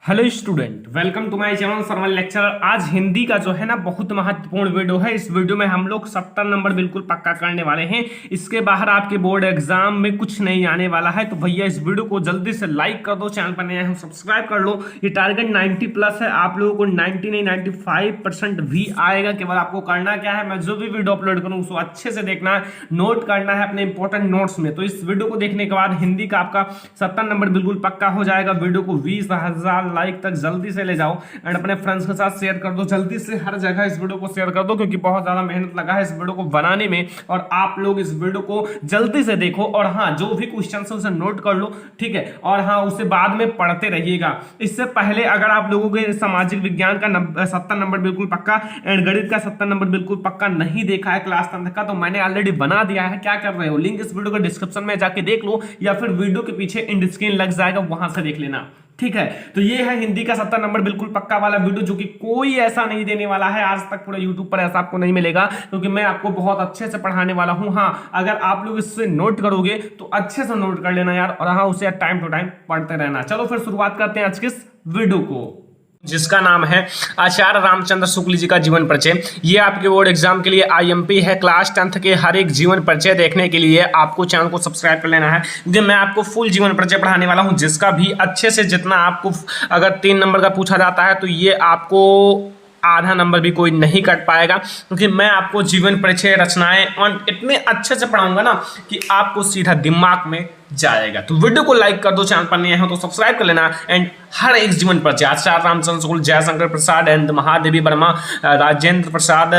Hello student, welcome to my channel formal lecturer. आज हिंदी का जो है ना बहुत महत्वपूर्ण वीडियो है। इस वीडियो में हम लोग 70 नंबर बिल्कुल पक्का करने वाले हैं। इसके बाहर आपके बोर्ड एग्जाम में कुछ नहीं आने वाला है, तो भैया इस वीडियो को जल्दी से लाइक कर दो, चैनल पर नए हैं सब्सक्राइब कर लो। ये टारगेट 90 प्लस है, आप लोगों को 90 नहीं 95% भी आएगा। केवल आपको करना क्या है, मैं जो भी वीडियो अपलोड करूँ उसको अच्छे से देखना है, नोट करना है अपने इंपॉर्टेंट नोट्स में। तो इस वीडियो को देखने के बाद हिंदी का आपका 70 नंबर बिल्कुल पक्का हो जाएगा। वीडियो को 20,000 लाइक तक जल्दी से ले जाओ एंड अपने फ्रेंड्स के साथ शेयर कर दो। जल्दी से हर जगह इस वीडियो को शेयर कर दो, क्योंकि बहुत ज्यादा मेहनत लगा है इस वीडियो को बनाने में। और आप लोग इस वीडियो को जल्दी से देखो और हाँ, जो भी क्वेश्चन है उसे नोट कर लो, ठीक है। और हाँ, उसे बाद में पढ़ते रहिएगा। इससे पहले अगर आप लोगों के सामाजिक विज्ञान का 70 नंबर बिल्कुल पक्का एंड गणित का 70 नंबर बिल्कुल पक्का नहीं देखा है क्लास 10 का, तो मैंने ऑलरेडी बना दिया है। क्या कर रहे हो, लिंक इस वीडियो के डिस्क्रिप्शन में जाके देख लो, या फिर वीडियो के पीछे एंड स्क्रीन लग जाएगा, वहां से देख लेना, ठीक है। तो ये है हिंदी का 70 नंबर बिल्कुल पक्का वाला वीडियो, जो कि कोई ऐसा नहीं देने वाला है आज तक पूरे यूट्यूब पर, ऐसा आपको नहीं मिलेगा, क्योंकि मैं आपको बहुत अच्छे से पढ़ाने वाला हूं। हाँ, अगर आप लोग इससे नोट करोगे तो अच्छे से नोट कर लेना यार, और हाँ, उसे टाइम टू टाइम पढ़ते रहना। चलो फिर शुरुआत करते हैं आज के इस वीडियो को, जिसका नाम है आचार्य रामचंद्र शुक्ल जी का जीवन परिचय। ये आपके बोर्ड एग्जाम के लिए आईएमपी है। क्लास 10th के हर एक जीवन परिचय देखने के लिए आपको चैनल को सब्सक्राइब कर लेना है, क्योंकि मैं आपको फुल जीवन परिचय पढ़ाने वाला हूं, जिसका भी अच्छे से जितना आपको अगर 3 नंबर का पूछा जाता है तो ये आपको आधा नंबर भी कोई नहीं कट पाएगा, क्योंकि मैं आपको जीवन परिचय रचनाएं और इतने अच्छे से पढ़ाऊंगा ना कि आपको सीधा दिमाग में जाएगा। तो वीडियो को लाइक कर दो, चैनल पर नए हो तो सब्सक्राइब कर लेना। एंड हर एक जीवन परिचय आचार्य रामचंद्र शुक्ल, जयशंकर प्रसाद एंड महादेवी वर्मा, राजेंद्र प्रसाद,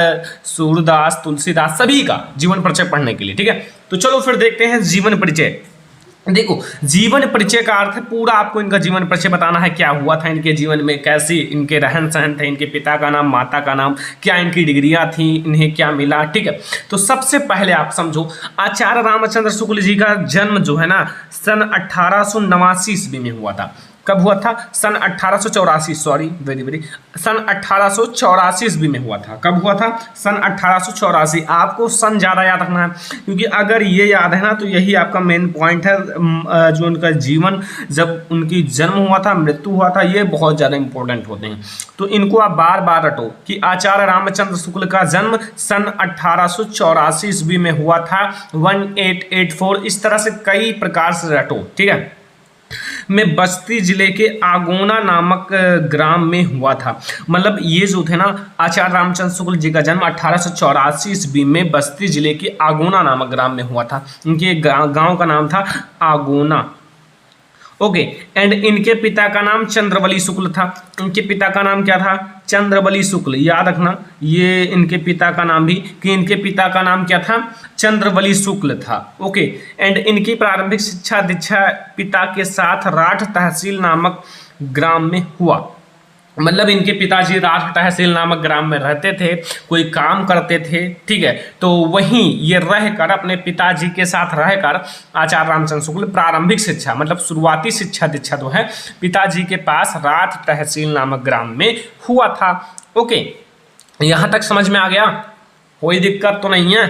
सूरदास, तुलसीदास, सभी का जीवन परिचय पढ़ने के लिए, ठीक है। तो चलो फिर देखते हैं जीवन परिचय। देखो, जीवन परिचय का अर्थ है पूरा आपको इनका जीवन परिचय बताना है, क्या हुआ था इनके जीवन में, कैसे इनके रहन सहन थे, इनके पिता का नाम, माता का नाम, क्या इनकी डिग्रियां थी, इन्हें क्या मिला, ठीक है। तो सबसे पहले आप समझो, आचार्य रामचंद्र शुक्ल जी का जन्म जो है ना सन 1889 ईस्वी में हुआ था। कब हुआ था? सन 1884, सॉरी वेरी सन 1884 ईस्वी में हुआ था। कब हुआ था? सन 1884। आपको सन ज़्यादा याद रखना है, क्योंकि अगर ये याद है ना तो यही आपका मेन पॉइंट है। जो उनका जीवन, जब उनकी जन्म हुआ था, मृत्यु हुआ था, ये बहुत ज़्यादा इंपॉर्टेंट होते हैं। तो इनको आप बार बार रटो कि आचार्य रामचंद्र शुक्ल का जन्म सन 1884 ईस्वी में हुआ था, 1884। इस तरह से कई प्रकार से रटो, ठीक है। में बस्ती जिले के आगोना नामक ग्राम में हुआ था। मतलब ये जो थे ना, आचार्य रामचंद्र शुक्ल जी का जन्म 1884 ईस्वी में बस्ती जिले के आगोना नामक ग्राम में हुआ था। इनके गांव का नाम था आगोना, ओके। एंड इनके पिता का नाम चंद्रवली शुक्ल था। इनके पिता का नाम क्या था? चंद्रवली शुक्ल। याद रखना ये इनके पिता का नाम भी, कि इनके पिता का नाम क्या था? चंद्रवली शुक्ल था, ओके। एंड इनकी प्रारंभिक शिक्षा दीक्षा पिता के साथ राठ तहसील नामक ग्राम में हुआ। मतलब इनके पिताजी राठ तहसील नामक ग्राम में रहते थे, कोई काम करते थे, ठीक है। तो वहीं ये रहकर, अपने पिताजी के साथ रहकर आचार्य रामचंद्र शुक्ल प्रारंभिक शिक्षा, मतलब शुरुआती शिक्षा दीक्षा जो है पिताजी के पास राठ तहसील नामक ग्राम में हुआ था, ओके। यहाँ तक समझ में आ गया? कोई दिक्कत तो नहीं है?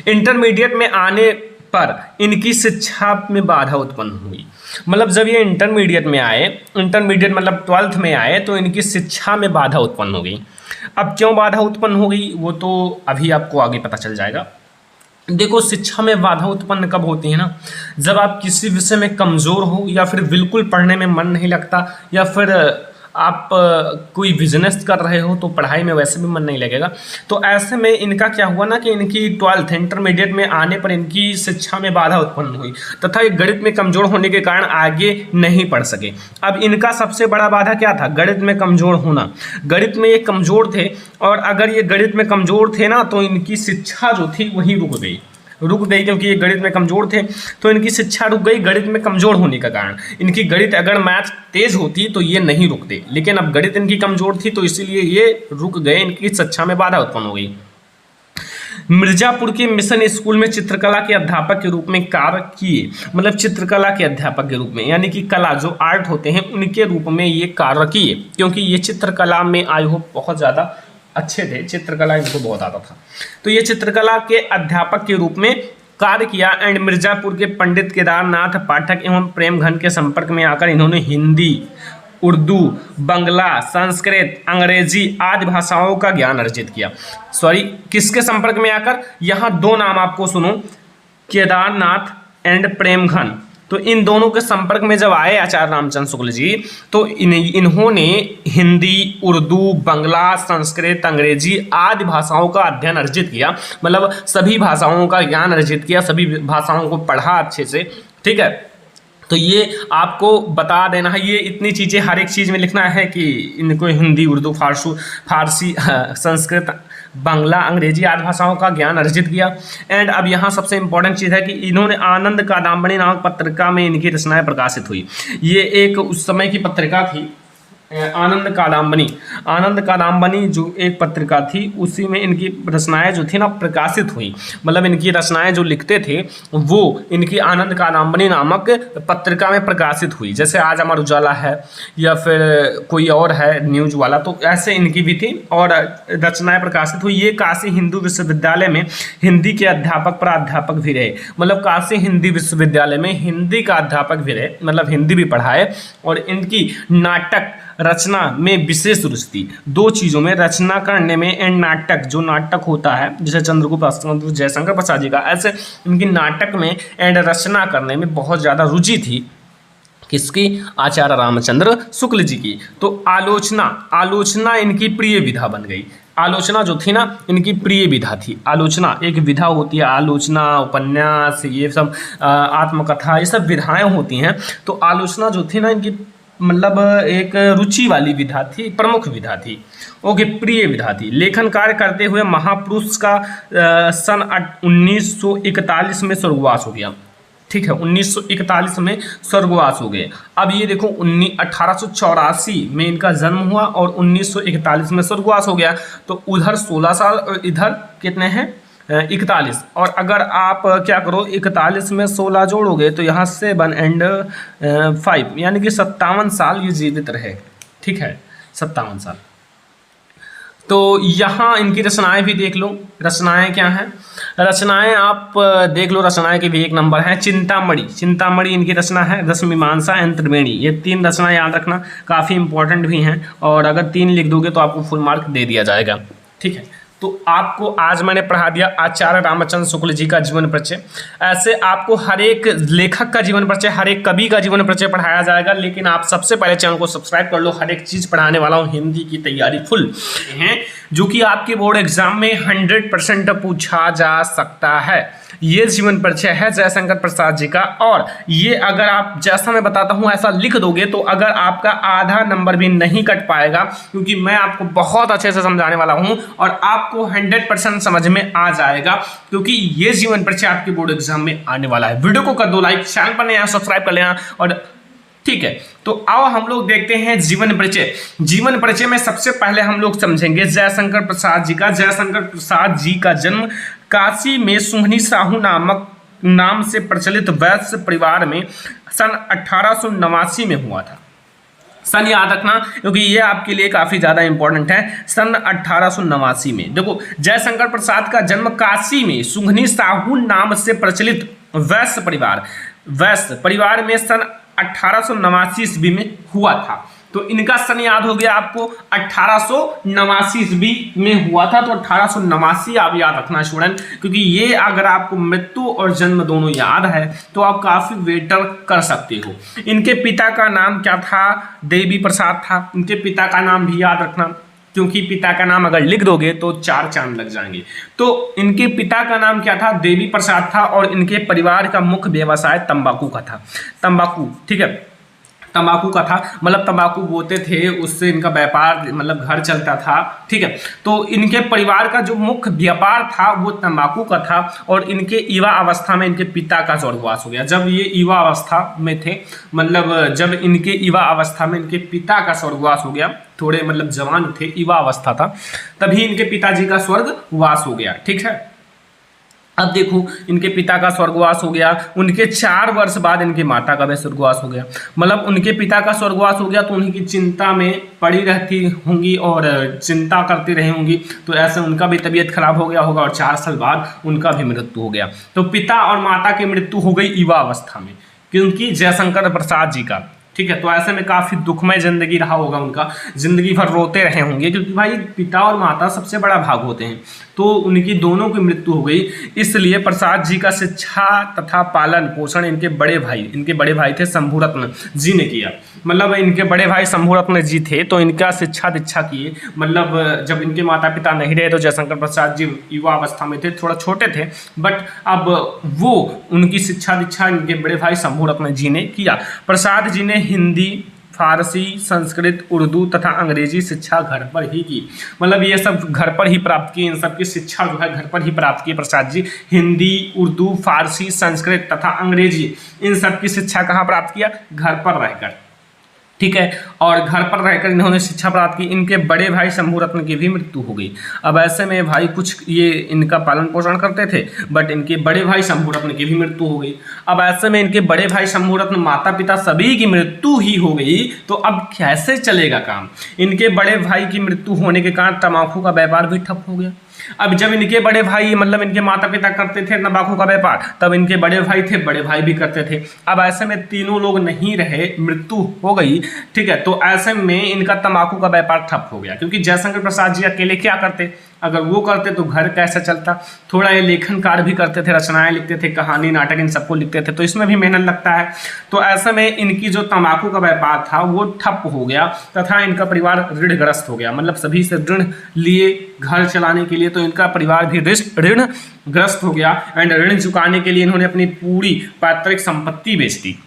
इंटरमीडिएट में आने पर इनकी शिक्षा में बाधा उत्पन्न हुई। मतलब जब ये इंटरमीडिएट में आए, इंटरमीडिएट मतलब 12th में आए, तो इनकी शिक्षा में बाधा उत्पन्न हो गई। अब क्यों बाधा उत्पन्न हो गई वो तो अभी आपको आगे पता चल जाएगा। देखो, शिक्षा में बाधा उत्पन्न कब होती है ना, जब आप किसी विषय में कमज़ोर हो, या फिर बिल्कुल पढ़ने में मन नहीं लगता, या फिर आप कोई बिजनेस कर रहे हो तो पढ़ाई में वैसे भी मन नहीं लगेगा। तो ऐसे में इनका क्या हुआ ना कि इनकी 12th इंटरमीडिएट में आने पर इनकी शिक्षा में बाधा उत्पन्न हुई, तथा गणित में कमज़ोर होने के कारण आगे नहीं पढ़ सके। अब इनका सबसे बड़ा बाधा क्या था? गणित में कमज़ोर होना। गणित में ये कमज़ोर थे, और अगर ये गणित में कमज़ोर थे ना तो इनकी शिक्षा जो थी वही रुक गई, क्योंकि ये गणित में कमज़ोर थे, तो इनकी शिक्षा रुक गई गणित में कमज़ोर होने का कारण। इनकी गणित, अगर मैथ तेज होती तो ये नहीं रुकते, लेकिन अब गणित इनकी कमज़ोर थी तो इसीलिए ये रुक गए, इनकी शिक्षा में बाधा उत्पन्न हो गई। मिर्जापुर के मिशन स्कूल में चित्रकला के अध्यापक के रूप में कार्य किए। मतलब चित्रकला के अध्यापक के रूप में, यानी कि कला जो आर्ट होते हैं उनके रूप में ये कार्य किए, क्योंकि ये चित्रकला में आई होप बहुत ज़्यादा अच्छे थे, चित्रकला इनको बहुत आता था। तो ये चित्रकला के अध्यापक के रूप में कार्य किया। एंड मिर्जापुर के पंडित केदारनाथ पाठक एवं प्रेमघन के संपर्क में आकर इन्होंने हिंदी उर्दू, बंगला, संस्कृत, अंग्रेजी आदि भाषाओं का ज्ञान अर्जित किया। सॉरी, किसके संपर्क में आकर? यहाँ दो नाम आपको सुनो, केदारनाथ एंड प्रेमघन। तो इन दोनों के संपर्क में जब आए आचार्य रामचंद्र शुक्ल जी, तो इन्होंने हिंदी, उर्दू, बंगला, संस्कृत, अंग्रेजी आदि भाषाओं का अध्ययन अर्जित किया, मतलब सभी भाषाओं का ज्ञान अर्जित किया, सभी भाषाओं को पढ़ा अच्छे से। ठीक है, तो ये आपको बता देना है, ये इतनी चीज़ें हर एक चीज़ में लिखना है कि इनको हिंदी, उर्दू, फारसी, संस्कृत, बांग्ला, अंग्रेजी आदि भाषाओं का ज्ञान अर्जित किया। एंड अब यहाँ सबसे इंपॉर्टेंट चीज़ है कि इन्होंने आनंद कादम्बनी नामक पत्रिका में इनकी रचनाएं प्रकाशित हुई। ये एक उस समय की पत्रिका थी, आनंद कादम्बनी जो एक पत्रिका थी, उसी में इनकी रचनाएं जो थी ना प्रकाशित हुई। मतलब इनकी रचनाएं जो लिखते थे वो इनकी आनंद कादम्बनी नामक पत्रिका में प्रकाशित हुई। जैसे आज अमर उजाला है या फिर कोई और है न्यूज वाला, तो ऐसे इनकी भी थी और रचनाएं प्रकाशित हुई। ये काशी हिंदू विश्वविद्यालय में हिंदी के अध्यापक प्राध्यापक भी रहे, मतलब काशी हिंदी विश्वविद्यालय में हिंदी का अध्यापक भी रहे, मतलब हिंदी भी पढ़ाए। और इनकी नाटक रचना में विशेष रुचि थी, दो चीज़ों में, रचना करने में एंड नाटक, जो नाटक होता है जैसे चंद्रगुप्त जयशंकर प्रसाद जी का, ऐसे इनकी नाटक में एंड रचना करने में बहुत ज़्यादा रुचि थी। किसकी? आचार्य रामचंद्र शुक्ल जी की। तो आलोचना इनकी प्रिय विधा बन गई। आलोचना जो थी ना इनकी प्रिय विधा थी। आलोचना एक विधा होती है, आलोचना, उपन्यास, ये सब आत्मकथा, ये सब विधाएं होती हैं। तो आलोचना जो थी ना इनकी मतलब एक रुचि वाली विधा थी, प्रमुख विधा थी, ओके, प्रिय विधा थी। लेखन कार्य करते हुए महापुरुष का सन 1941 में स्वर्गवास हो गया। ठीक है, 1941 में स्वर्गवास हो गए। अब ये देखो 1884 में इनका जन्म हुआ और 1941 में स्वर्गवास हो गया। तो उधर 16 साल और इधर कितने हैं? 41। और अगर आप क्या करो 41 में 16 जोड़ोगे तो यहाँ 7 एंड 5 यानी कि 57 साल ये जीवित रहे। ठीक है, 57 साल। तो यहाँ इनकी रचनाएं भी देख लो। रचनाएं क्या हैं? रचनाएं आप देख लो, रचनाएं के भी एक नंबर है। चिंतामणि इनकी रचना है। रसमीमांसा एंड त्रिवेणी, ये 3 रचना याद रखना, काफ़ी इंपॉर्टेंट भी हैं। और अगर 3 लिख दोगे तो आपको फुल मार्क दे दिया जाएगा। ठीक है, तो आपको आज मैंने पढ़ा दिया आचार्य रामचंद्र शुक्ल जी का जीवन परिचय। ऐसे आपको हर एक लेखक का जीवन परिचय, हर एक कवि का जीवन परिचय पढ़ाया जाएगा। लेकिन आप सबसे पहले चैनल को सब्सक्राइब कर लो, हर एक चीज़ पढ़ाने वाला हूँ। हिंदी की तैयारी फुल है, जो कि आपके बोर्ड एग्जाम में 100% पूछा जा सकता है। ये जीवन परिचय है जयशंकर प्रसाद जी का। और ये अगर आप जैसा मैं बताता हूँ ऐसा लिख दोगे तो अगर आपका आधा नंबर भी नहीं कट पाएगा, क्योंकि मैं आपको बहुत अच्छे से समझाने वाला हूँ और आपको 100% समझ में आ जाएगा, क्योंकि ये जीवन परिचय आपके बोर्ड एग्जाम में आने वाला है। वीडियो को कर दो लाइक, चैनल पर नया सब्सक्राइब कर लेना। और ठीक है, तो आओ हम लोग देखते हैं जीवन परिचय। जीवन परिचय में सबसे पहले हम लोग समझेंगे जयशंकर प्रसाद जी का। जयशंकर प्रसाद जी का जन्म काशी में सुहनी साहू नाम से प्रचलित वैश्य परिवार में सन 1889 में हुआ था। सन याद रखना, क्योंकि ये आपके लिए काफ़ी ज़्यादा इंपॉर्टेंट है। सन 1889 में देखो, जयशंकर प्रसाद का जन्म काशी में सुहनी साहू नाम से प्रचलित वैश्य परिवार में सन 1889 ईस्वी में हुआ था। तो इनका सन याद हो गया आपको, 1889 ईस्वी में हुआ था। तो 1889 आप याद रखना स्टूडेंट, क्योंकि ये अगर आपको मृत्यु और जन्म दोनों याद है तो आप काफ़ी बेटर कर सकते हो। इनके पिता का नाम क्या था? देवी प्रसाद था। इनके पिता का नाम भी याद रखना, क्योंकि पिता का नाम अगर लिख दोगे तो 4 चांद लग जाएंगे। तो इनके पिता का नाम क्या था? देवी प्रसाद था। और इनके परिवार का मुख्य व्यवसाय तंबाकू का था। तंबाकू, ठीक है, तंबाकू का था, मतलब तंबाकू बोते थे, उससे इनका व्यापार मतलब घर चलता था। ठीक है, तो इनके परिवार का जो मुख्य व्यापार था वो तंबाकू का था। और इनके युवा अवस्था में इनके पिता का स्वर्गवास हो गया। जब ये युवा अवस्था में थे, मतलब जब इनके युवा अवस्था में इनके पिता का स्वर्गवास हो गया, थोड़े मतलब जवान थे, युवा अवस्था था, तभी इनके पिताजी का स्वर्गवास हो गया। ठीक है, अब देखो इनके पिता का स्वर्गवास हो गया, उनके 4 वर्ष बाद इनकी माता का भी स्वर्गवास हो गया। मतलब उनके पिता का स्वर्गवास हो गया तो उनकी चिंता में पड़ी रहती होंगी और चिंता करती रही होंगी, तो ऐसे उनका भी तबीयत खराब हो गया होगा और 4 साल बाद उनका भी मृत्यु हो गया। तो पिता और माता की मृत्यु हो गई युवा अवस्था में, क्योंकि जयशंकर प्रसाद जी का ठीक है। तो ऐसे में काफी दुखमय जिंदगी रहा होगा उनका, जिंदगी भर रोते रहे होंगे, क्योंकि भाई पिता और माता सबसे बड़ा भाग होते हैं। तो उनकी दोनों की मृत्यु हो गई, इसलिए प्रसाद जी का शिक्षा तथा पालन पोषण इनके बड़े भाई थे शंभुरत्न जी ने किया। मतलब इनके बड़े भाई शंभुरत्न जी थे, तो इनका शिक्षा दीक्षा किए। मतलब जब इनके माता पिता नहीं रहे तो जयशंकर प्रसाद जी युवा अवस्था में थे, थोड़ा छोटे थे, बट अब वो उनकी शिक्षा दीक्षा इनके बड़े भाई शंभुरत्न जी ने किया। प्रसाद जी ने हिंदी, फारसी, संस्कृत, उर्दू तथा अंग्रेजी शिक्षा घर पर ही की। मतलब ये सब घर पर ही प्राप्त की, इन सब की शिक्षा जो है घर पर ही प्राप्त की प्रसाद जी। हिंदी, उर्दू, फारसी, संस्कृत तथा अंग्रेजी इन सब की शिक्षा कहाँ प्राप्त किया? घर पर रहकर, ठीक है। और घर पर रहकर इन्होंने शिक्षा प्राप्त की। इनके बड़े भाई शंभुरत्न की भी मृत्यु हो गई। अब ऐसे में भाई कुछ ये इनका पालन पोषण करते थे, बट इनके बड़े भाई शंभुरत्न की भी मृत्यु हो गई। अब ऐसे में इनके बड़े भाई शंभुरत्न, माता पिता सभी की मृत्यु ही हो गई, तो अब कैसे चलेगा काम? इनके बड़े भाई की मृत्यु होने के कारण तंबाकू का व्यापार भी ठप हो गया। अब जब इनके बड़े भाई मतलब इनके माता पिता करते थे तंबाकू का व्यापार, तब इनके बड़े भाई थे, बड़े भाई भी करते थे। अब ऐसे में तीनों लोग नहीं रहे, मृत्यु हो गई, ठीक है। तो ऐसे में इनका तंबाकू का व्यापार ठप हो गया, क्योंकि जयशंकर प्रसाद जी अकेले क्या करते? अगर वो करते तो घर कैसे चलता? थोड़ा ये लेखन कार्य भी करते थे, रचनाएं लिखते थे, कहानी नाटक इन सबको लिखते थे, तो इसमें भी मेहनत लगता है। तो ऐसे में इनकी जो तंबाकू का व्यापार था वो ठप हो गया तथा इनका परिवार ऋणग्रस्त हो गया। मतलब सभी से ऋण लिए घर चलाने के लिए, तो इनका परिवार भी ऋणग्रस्त हो गया। एंड ऋण चुकाने के लिए इन्होंने अपनी पूरी पैतृक संपत्ति बेच दी।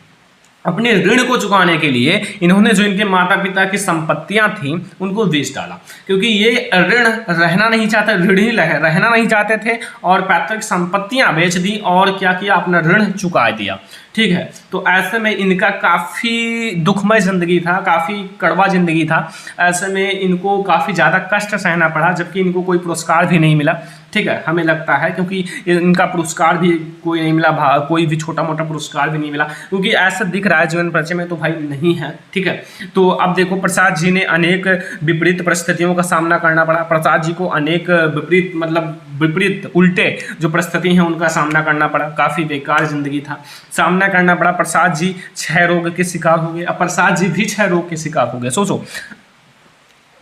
अपने ऋण को चुकाने के लिए इन्होंने जो इनके माता पिता की संपत्तियां थी उनको बेच डाला, क्योंकि ये ऋण रहना नहीं चाहते, ऋण ही रहना नहीं चाहते थे, और पैतृक संपत्तियां बेच दी और क्या किया? अपना ऋण चुका दिया, ठीक है। तो ऐसे में इनका काफ़ी दुखमय जिंदगी था, काफ़ी कड़वा जिंदगी था। ऐसे में इनको काफ़ी ज़्यादा कष्ट सहना पड़ा, जबकि इनको कोई पुरस्कार भी नहीं मिला, ठीक है, हमें लगता है, क्योंकि इनका पुरस्कार भी कोई नहीं मिला, कोई भी छोटा मोटा पुरस्कार भी नहीं मिला, क्योंकि ऐसा दिख रहा है जीवन परिचय में तो भाई नहीं है, ठीक है। तो अब देखो, प्रसाद जी ने अनेक विपरीत परिस्थितियों का सामना करना पड़ा। प्रसाद जी को अनेक विपरीत उल्टे जो परिस्थिति हैं उनका सामना करना पड़ा। काफ़ी बेकार जिंदगी था, सामना करना पड़ा। प्रसाद जी क्षय रोग के शिकार हो गए। अब प्रसाद जी भी क्षय रोग के शिकार हो गए। सोचो,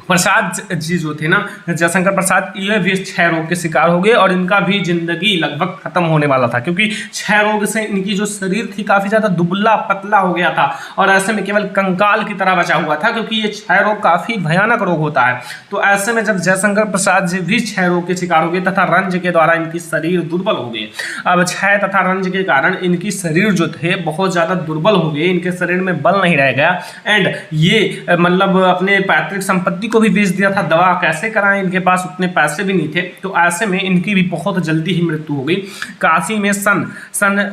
प्रसाद जी जो थे ना, जयशंकर प्रसाद, ये भी क्षय रोग के शिकार हो गए और इनका भी जिंदगी लगभग खत्म होने वाला था, क्योंकि क्षय रोग से इनकी जो शरीर थी काफी ज्यादा दुबला पतला हो गया था और ऐसे में केवल कंकाल की तरह बचा हुआ था, क्योंकि ये क्षय रोग काफी भयानक रोग होता है। तो ऐसे में जब जयशंकर प्रसाद जी भी क्षय रोग के शिकार हो गए तथा रंज के द्वारा इनकी शरीर दुर्बल हो गए। अब क्षय तथा रंज के कारण इनकी शरीर जो थे बहुत ज्यादा दुर्बल हो गए, इनके शरीर में बल नहीं रह गया। एंड ये मतलब अपने पैतृक संपत्ति को भी बेच दिया था। दवा कैसे कराएं, इनके पास उतने पैसे भी नहीं थे। तो ऐसे में इनकी भी बहुत जल्दी ही मृत्यु हो गई। काशी में सन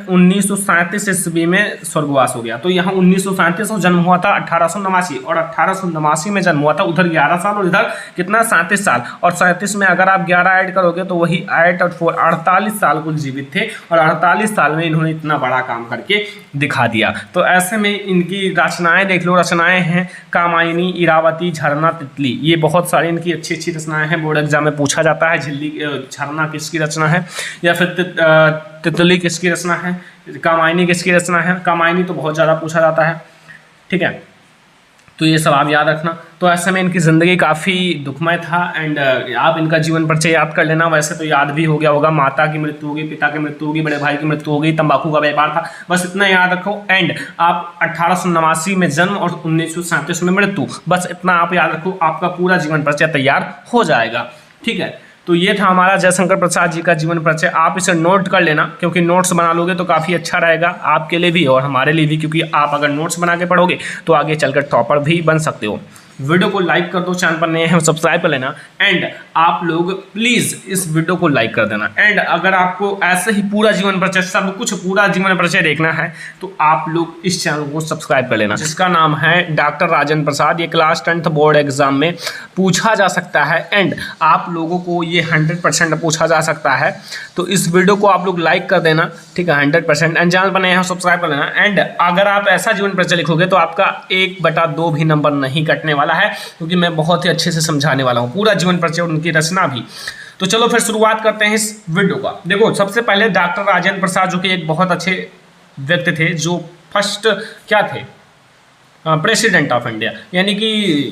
1937 ईस्वी में स्वर्गवास हो गया। तो यहाँ 1937 में जन्म हुआ था, 1889 और 1889 में जन्म हुआ था। उधर 11 साल और इधर कितना 37 साल, और 37 में अगर आप 11 ऐड करोगे तो वही 8 और 4 48 साल कुल जीवित थे, और 48 साल में इन्होंने इतना बड़ा काम करके दिखा दिया। तो ऐसे में इनकी रचनाएं देख लो, रचनाएं हैं कामायनी, इरावती, झरना, तितली, ये बहुत सारी इनकी अच्छी अच्छी रचनाएं हैं। बोर्ड एग्जाम में पूछा जाता है झरना किसकी रचना है, या फिर तितली किसकी रचना है, कामायनी किसकी रचना है। कामायनी तो बहुत ज़्यादा पूछा जाता है, ठीक है। तो ये सब आप याद रखना। तो ऐसे में इनकी ज़िंदगी काफ़ी दुखमय था। एंड आप इनका जीवन परिचय याद कर लेना। वैसे तो याद भी हो गया होगा, माता की मृत्यु होगी, पिता की मृत्यु होगी, बड़े भाई की मृत्यु होगी, तंबाकू का व्यापार था, बस इतना याद रखो। एंड आप 1889 में जन्म और 1937 में मृत्यु, बस इतना आप याद रखो, आपका पूरा जीवन परिचय तैयार हो जाएगा, ठीक है। तो ये था हमारा जयशंकर प्रसाद जी का जीवन परिचय। आप इसे नोट कर लेना, क्योंकि नोट्स बना लोगे तो काफ़ी अच्छा रहेगा आपके लिए भी और हमारे लिए भी, क्योंकि आप अगर नोट्स बना के पढ़ोगे तो आगे चलकर टॉपर भी बन सकते हो। वीडियो को लाइक कर दो, चैनल पर नए हैं सब्सक्राइब कर लेना। एंड आप लोग प्लीज़ इस वीडियो को लाइक कर देना। एंड अगर आपको ऐसे ही पूरा जीवन परिचय, सब कुछ पूरा जीवन परिचय देखना है तो आप लोग इस चैनल को सब्सक्राइब कर लेना, जिसका नाम है डॉक्टर राजेंद्र प्रसाद। ये क्लास 10th बोर्ड एग्जाम में पूछा जा सकता है एंड आप लोगों को ये 100% पूछा जा सकता है। तो इस वीडियो को आप लोग लाइक कर देना, ठीक है, 100%। एंड चैनल पर नए हैं सब्सक्राइब कर लेना। एंड अगर आप ऐसा जीवन परिचय लिखोगे तो आपका 1/2 भी नंबर नहीं कटने वाला है, क्योंकि मैं बहुत ही अच्छे से समझाने वाला हूँ पूरा जीवन परिचय और उनकी रचना भी। तो चलो फिर शुरुआत करते हैं इस वीडियो का। देखो, सबसे पहले डॉक्टर राजेंद्र प्रसाद जो कि एक बहुत अच्छे व्यक्ति थे, जो फर्स्ट क्या थे, प्रेसिडेंट ऑफ इंडिया, यानी कि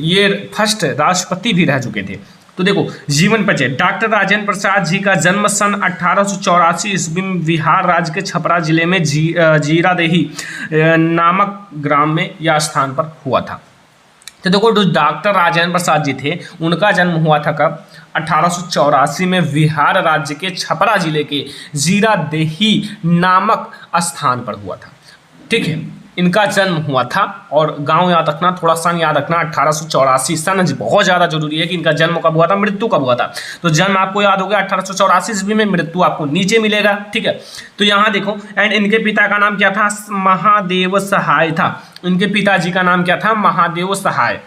ये फर्स्ट राष्ट्रपति भी रह चुके थे। तो देखो जीवन परिचय, डॉक्टर राजेंद्र प्रसाद जी का जन्म सन 1884 ईस्वी में बिहार राज्य के छपरा जिले में जीरादेही नामक ग्राम में या स्थान पर हुआ था। तो देखो जो डॉक्टर राजेंद्र प्रसाद जी थे उनका जन्म हुआ था कब, 1884 में बिहार राज्य के छपरा जिले के जीरादेही नामक स्थान पर हुआ था। ठीक है, इनका जन्म हुआ था। और गांव याद रखना, थोड़ा सन याद रखना, 1884 सन बहुत ज़्यादा जरूरी है कि इनका जन्म कब हुआ था, मृत्यु कब हुआ था। तो जन्म आपको याद हो गया 1884 ईस्वी में, मृत्यु आपको नीचे मिलेगा। ठीक है, तो यहाँ देखो, एंड इनके पिता का नाम क्या था, महादेव सहाय था। इनके पिताजी का नाम क्या था, महादेव सहाय।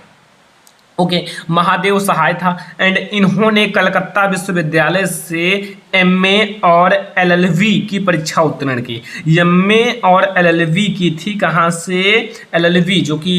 ओके, महादेव सहाय था। एंड इन्होंने कलकत्ता विश्वविद्यालय से एमए और एलएलबी की परीक्षा उत्तीर्ण की। एमए और एलएलबी की थी कहाँ से, एलएलबी जो कि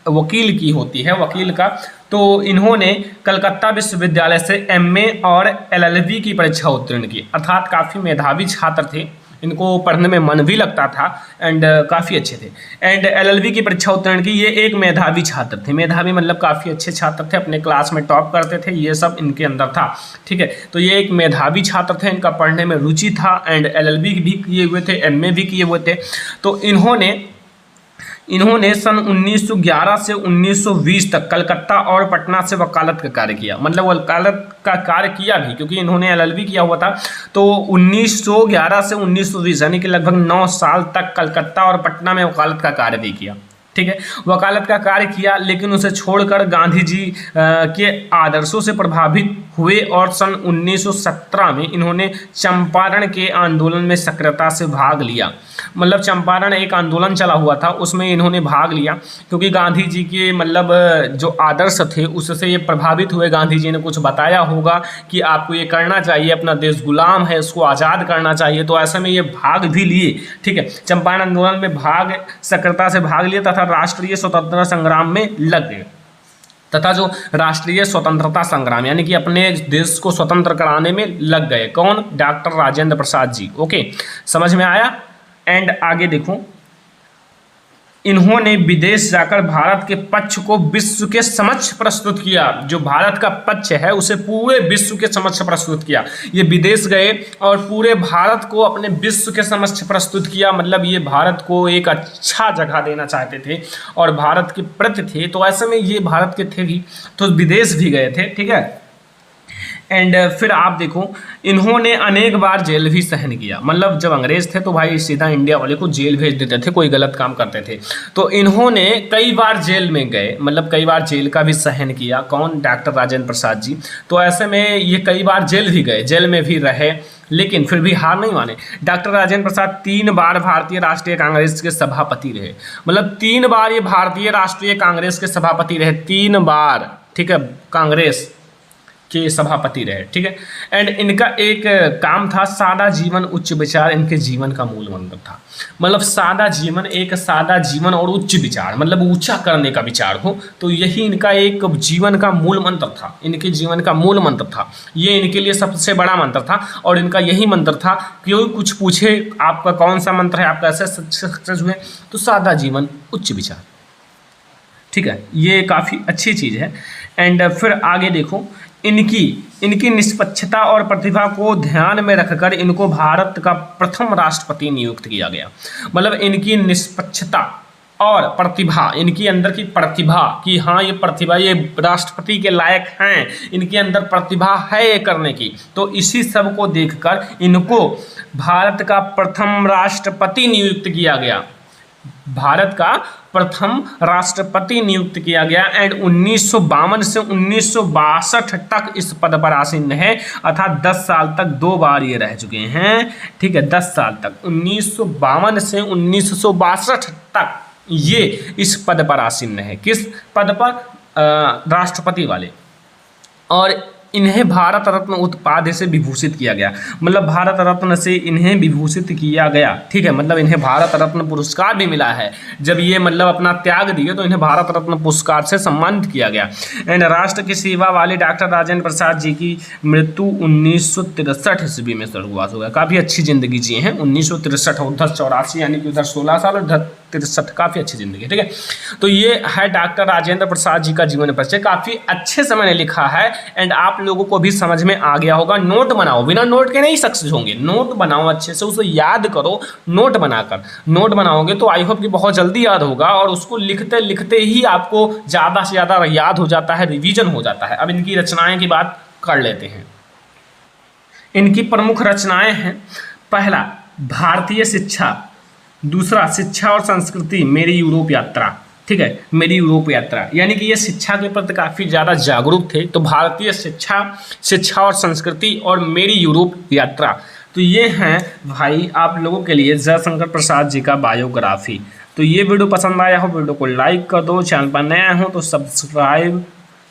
वकील की होती है, वकील का। तो इन्होंने कलकत्ता विश्वविद्यालय से एमए और एलएलबी की परीक्षा उत्तीर्ण की, अर्थात काफ़ी मेधावी छात्र थे, इनको पढ़ने में मन भी लगता था एंड काफ़ी अच्छे थे। एंड एलएलबी की परीक्षा उत्तीर्ण की। ये एक मेधावी छात्र थे, मेधावी मतलब काफ़ी अच्छे छात्र थे, अपने क्लास में टॉप करते थे, ये सब इनके अंदर था। ठीक है, तो ये एक मेधावी छात्र थे, इनका पढ़ने में रुचि था एंड एलएलबी भी किए हुए थे, एमए भी किए हुए थे। तो इन्होंने सन 1911 से 1920 तक कलकत्ता और पटना से वकालत का कार्य किया, मतलब वकालत का कार्य किया भी, क्योंकि इन्होंने एलएलबी किया हुआ था। तो 1911 से 1920 यानी कि लगभग 9 साल तक कलकत्ता और पटना में वकालत का कार्य भी किया। ठीक है, वकालत का कार्य किया, लेकिन उसे छोड़कर गांधी जी के आदर्शों से प्रभावित हुए और सन 1917 में इन्होंने चंपारण के आंदोलन में सक्रियता से भाग लिया। मतलब चंपारण एक आंदोलन चला हुआ था, उसमें इन्होंने भाग लिया, क्योंकि गांधी जी के मतलब जो आदर्श थे उससे ये प्रभावित हुए। गांधी जी ने कुछ बताया होगा कि आपको ये करना चाहिए, अपना देश गुलाम है, उसको आज़ाद करना चाहिए, तो ऐसे में ये भाग भी लिए। ठीक है, चंपारण आंदोलन में सक्रियता से भाग लिया तथा राष्ट्रीय स्वतंत्रता संग्राम में लग गए। तथा जो राष्ट्रीय स्वतंत्रता संग्राम यानी कि अपने देश को स्वतंत्र कराने में लग गए, कौन, डॉक्टर राजेंद्र प्रसाद जी। ओके, समझ में आया। एंड आगे देखो, इन्होंने विदेश जाकर भारत के पक्ष को विश्व के समक्ष प्रस्तुत किया। जो भारत का पक्ष है उसे पूरे विश्व के समक्ष प्रस्तुत किया। ये विदेश गए और पूरे भारत को अपने विश्व के समक्ष प्रस्तुत किया, मतलब ये भारत को एक अच्छा जगह देना चाहते थे और भारत के प्रति थे। तो ऐसे में ये भारत के थे भी, तो विदेश भी गए थे। ठीक है, एंड फिर आप देखो, इन्होंने अनेक बार जेल भी सहन किया। मतलब जब अंग्रेज थे तो भाई सीधा इंडिया वाले को जेल भेज देते थे, कोई गलत काम करते थे। तो इन्होंने कई बार जेल में गए, मतलब कई बार जेल का भी सहन किया। कौन, डॉक्टर राजेंद्र प्रसाद जी। तो ऐसे में ये कई बार जेल भी गए, जेल में भी रहे, लेकिन फिर भी हार नहीं माने। डॉक्टर राजेंद्र प्रसाद 3 बार भारतीय राष्ट्रीय कांग्रेस के सभापति रहे। मतलब 3 बार ये भारतीय राष्ट्रीय कांग्रेस के सभापति रहे, 3 बार। ठीक है, कांग्रेस के सभापति रहे। ठीक है, एंड इनका एक काम था सादा जीवन उच्च विचार, इनके जीवन का मूल मंत्र था। मतलब सादा जीवन, एक सादा जीवन और उच्च विचार, मतलब ऊंचा करने का विचार हो, तो यही इनका एक जीवन का मूल मंत्र था। इनके जीवन का मूल मंत्र था, ये इनके लिए सबसे बड़ा मंत्र था और इनका यही मंत्र था। कोई कुछ पूछे आपका कौन सा मंत्र है, आप कैसे सक्सेस हुए, तो सादा जीवन उच्च विचार। ठीक है, ये काफ़ी अच्छी चीज़ है। एंड फिर आगे देखो, इनकी निष्पक्षता और प्रतिभा को ध्यान में रखकर इनको भारत का प्रथम राष्ट्रपति नियुक्त किया गया। मतलब इनकी निष्पक्षता और प्रतिभा, इनकी अंदर की प्रतिभा कि हाँ ये प्रतिभा, ये राष्ट्रपति के लायक हैं, इनके अंदर प्रतिभा है ये करने की, तो इसी सब को देखकर इनको भारत का प्रथम राष्ट्रपति नियुक्त किया गया। भारत का प्रथम राष्ट्रपति नियुक्त किया गया। एंड 1952 से 1962 तक इस पद पर आसीन है, अर्थात 10 साल तक 2 बार ये रह चुके हैं। ठीक है, 10 साल तक, 1952 से 1962 तक ये इस पद पर आसीन है। किस पद पर, राष्ट्रपति वाले। और इन्हें भारत रत्न उपाधि से विभूषित किया गया। मतलब भारत रत्न से इन्हें विभूषित किया गया। ठीक है, मतलब इन्हें भारत रत्न पुरस्कार भी मिला है। जब ये मतलब अपना त्याग दिए तो इन्हें भारत रत्न पुरस्कार से सम्मानित किया गया। एंड राष्ट्र की सेवा वाले डॉक्टर राजेंद्र प्रसाद जी की मृत्यु 1963 ईस्वी में स्वर्गवास हो गया। काफ़ी अच्छी जिंदगी जी हैं। 1963 उधर 84 यानी कि उधर 16 साल और उधर 63, काफ़ी अच्छी ज़िंदगी, ठीक है। तो ये है डॉक्टर राजेंद्र प्रसाद जी का जीवन परिचय, काफ़ी अच्छे से मैंने लिखा है एंड आप लोगों को भी समझ में आ गया होगा। नोट बनाओ, बिना नोट के नहीं सक्सेस होंगे, नोट बनाओ अच्छे से, उसे याद करो नोट बनाकर। नोट बनाओगे तो आई होप कि बहुत जल्दी याद होगा और उसको लिखते लिखते ही आपको ज़्यादा से ज़्यादा याद हो जाता है, रिवीजन हो जाता है। अब इनकी रचनाएं की बात कर लेते हैं। इनकी प्रमुख रचनाएं हैं, पहला भारतीय शिक्षा, दूसरा शिक्षा और संस्कृति मेरी यूरोप यात्रा, ठीक है, मेरी यूरोप यात्रा, यानी कि ये शिक्षा के प्रति काफ़ी ज़्यादा जागरूक थे। तो भारतीय शिक्षा, शिक्षा और संस्कृति और मेरी यूरोप यात्रा, तो ये हैं भाई आप लोगों के लिए जयशंकर प्रसाद जी का बायोग्राफी। तो ये वीडियो पसंद आया हो, वीडियो को लाइक कर दो, चैनल पर नया हो तो सब्सक्राइब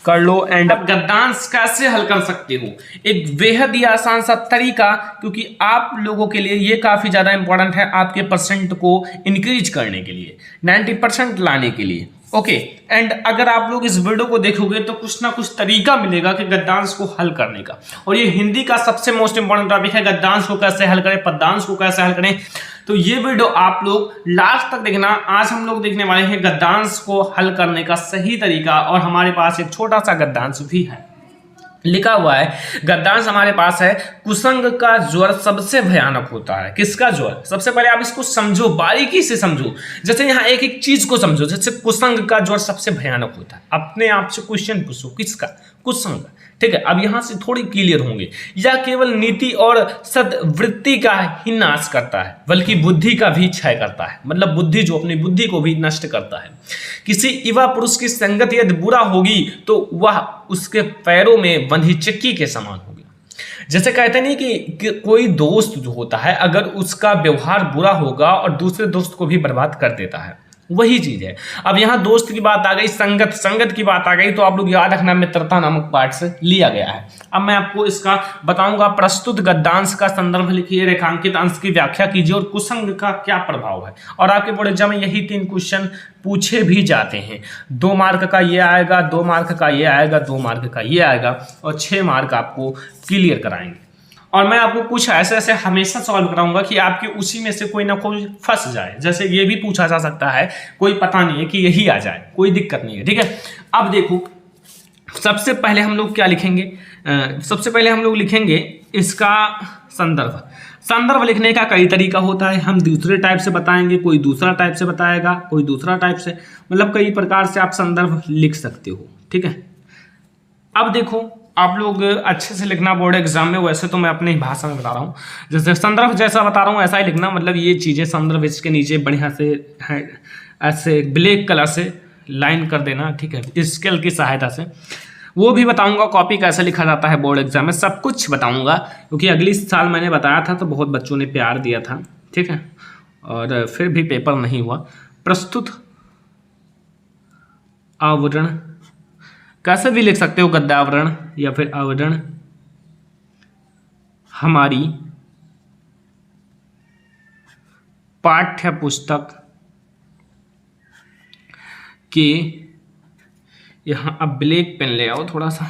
कर लो। एंड आप गद्यांश कैसे हल कर सकते हो, एक बेहद ही आसान सा तरीका, क्योंकि आप लोगों के लिए ये काफ़ी ज़्यादा इंपॉर्टेंट है आपके परसेंट को इंक्रीज करने के लिए, 90% लाने के लिए। ओके, एंड अगर आप लोग इस वीडियो को देखोगे तो कुछ ना कुछ तरीका मिलेगा कि गद्यांश को हल करने का। और ये हिंदी का सबसे मोस्ट इंपॉर्टेंट टॉपिक है, गद्यांश को कैसे हल करें, पद्यांश को कैसे हल करें। तो ये वीडियो आप लोग लास्ट तक देखना। आज हम लोग देखने वाले हैं गद्यांश को हल करने का सही तरीका, और हमारे पास एक छोटा सा गद्यांश भी है, लिखा हुआ है। गद्यांश हमारे पास है, कुसंग का ज्वर सबसे भयानक होता है। किसका ज्वर? सबसे पहले आप इसको समझो, बारीकी से समझो, जैसे यहाँ एक एक चीज को समझो। जैसे कुसंग का ज्वर सबसे भयानक होता है, अपने आप से क्वेश्चन पूछो, किसका? कुसंग, ठीक है। अब यहां से थोड़ी क्लियर होंगे। या केवल नीति और सद्वृत्ति का ही नाश करता है, बल्कि बुद्धि का भी क्षय करता है, मतलब बुद्धि जो अपनी बुद्धि को भी नष्ट करता है। किसी युवा पुरुष की संगत यदि बुरा होगी तो वह उसके पैरों में बंधी चक्की के समान होगी। जैसे कहते नहीं कि कोई दोस्त जो होता है, अगर उसका व्यवहार बुरा होगा और दूसरे दोस्त को भी बर्बाद कर देता है, वही चीज है। अब यहाँ दोस्त की बात आ गई, संगत की बात आ गई, तो आप लोग याद रखना मित्रता नामक पाठ से लिया गया है। अब मैं आपको इसका बताऊंगा। प्रस्तुत गद्यांश का संदर्भ लिखिए, रेखांकित अंश की व्याख्या कीजिए और कुसंग का क्या प्रभाव है। और आपके बोर्ड एग्जाम में यही 3 क्वेश्चन पूछे भी जाते हैं। 2 मार्क का ये आएगा, 2 मार्क का ये आएगा, 2 मार्क का ये आएगा, और 6 मार्क आपको क्लियर कराएंगे। और मैं आपको कुछ ऐसे ऐसे हमेशा सॉल्व कराऊंगा कि आपके उसी में से कोई ना कोई फंस जाए। जैसे ये भी पूछा जा सकता है, कोई पता नहीं है कि यही आ जाए, कोई दिक्कत नहीं है, ठीक है। अब देखो, सबसे पहले हम लोग क्या लिखेंगे? सबसे पहले हम लोग लिखेंगे इसका संदर्भ। संदर्भ लिखने का कई तरीका होता है, हम दूसरे टाइप से बताएंगे, कोई दूसरा टाइप से बताएगा, कोई दूसरा टाइप से, मतलब कई प्रकार से आप संदर्भ लिख सकते हो, ठीक है। अब देखो, आप लोग अच्छे से लिखना बोर्ड एग्जाम में। वैसे तो मैं अपने ही भाषा में बता रहा हूँ, जैसे संदर्भ जैसा बता रहा हूँ ऐसा ही लिखना, मतलब ये चीज़ें संदर्भ इसके नीचे बढ़िया से है, ऐसे ब्लैक कलर से लाइन कर देना, ठीक है, स्केल की सहायता से। वो भी बताऊंगा कॉपी कैसे लिखा जाता है बोर्ड एग्जाम में, सब कुछ बताऊंगा, क्योंकि अगली साल मैंने बताया था तो बहुत बच्चों ने प्यार दिया था, ठीक है, और फिर भी पेपर नहीं हुआ। प्रस्तुत आवरण कैसे भी लिख सकते हो, गद्यावरण या फिर आवरण हमारी पाठ्य पुस्तक के, यहाँ आप ब्लैक पेन ले आओ थोड़ा सा,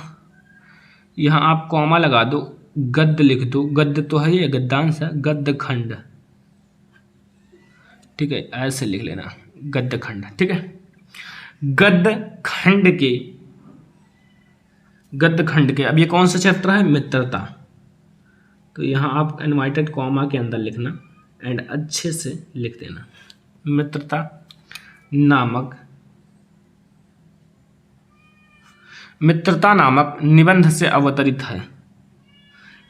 यहाँ आप कॉमा लगा दो, गद्य लिख दो, गद्य तो है ये गद्यांश है, गद्य खंड, ठीक है, ऐसे लिख लेना गद्य खंड, ठीक है। गद्य खंड के अब ये कौन सा चैप्टर है? मित्रता। तो यहाँ आप इनवर्टेड कॉमा के अंदर लिखना एंड अच्छे से लिख देना, मित्रता नामक निबंध से अवतरित है।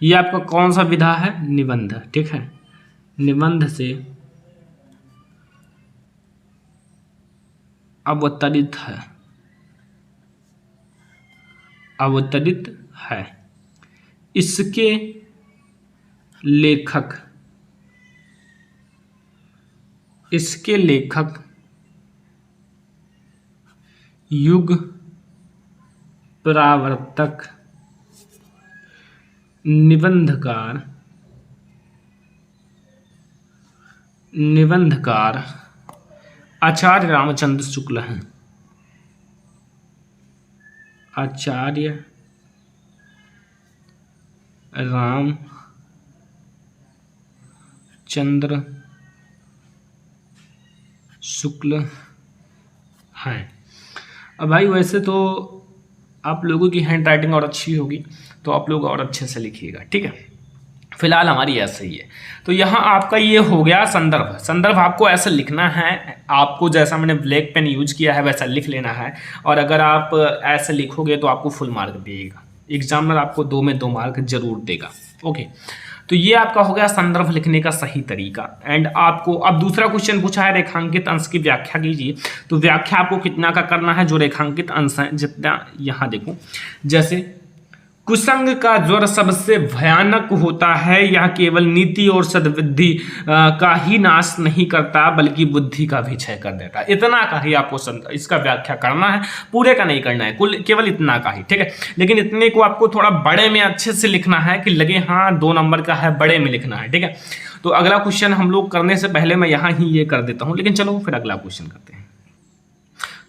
ये आपका कौन सा विधा है? निबंध, ठीक है, निबंध से अवतरित है। इसके लेखक युग परावर्तक निबंधकार आचार्य रामचंद्र शुक्ल हैं। आचार्य रामचंद्र शुक्ल हैं। अब भाई वैसे तो आप लोगों की हैंड राइटिंग और अच्छी होगी तो आप लोग और अच्छे से लिखिएगा, ठीक है। फिलहाल हमारी ऐसे ही है। तो यहाँ आपका ये हो गया संदर्भ। संदर्भ आपको ऐसे लिखना है, आपको जैसा मैंने ब्लैक पेन यूज किया है वैसा लिख लेना है, और अगर आप ऐसे लिखोगे तो आपको फुल मार्क देगा, एग्जामिनर आपको 2 में 2 मार्क जरूर देगा। ओके, तो ये आपका हो गया संदर्भ लिखने का सही तरीका। एंड आपको अब दूसरा क्वेश्चन पूछा है रेखांकित अंश की व्याख्या कीजिए। तो व्याख्या आपको कितना का करना है, जो रेखांकित अंश है जितना, यहाँ देखो जैसे कुसंग का ज्वर सबसे भयानक होता है, यह केवल नीति और सद्बुद्धि का ही नाश नहीं करता बल्कि बुद्धि का भी क्षय कर देता है। इतना का ही आपको इसका व्याख्या करना है, पूरे का नहीं करना है, कुल केवल इतना का ही, ठीक है। लेकिन इतने को आपको थोड़ा बड़े में अच्छे से लिखना है कि लगे हाँ 2 नंबर का है, बड़े में लिखना है, ठीक है। तो अगला क्वेश्चन हम लोग करने से पहले मैं यहाँ ही ये कर देता हूँ, लेकिन चलो फिर अगला क्वेश्चन करते हैं।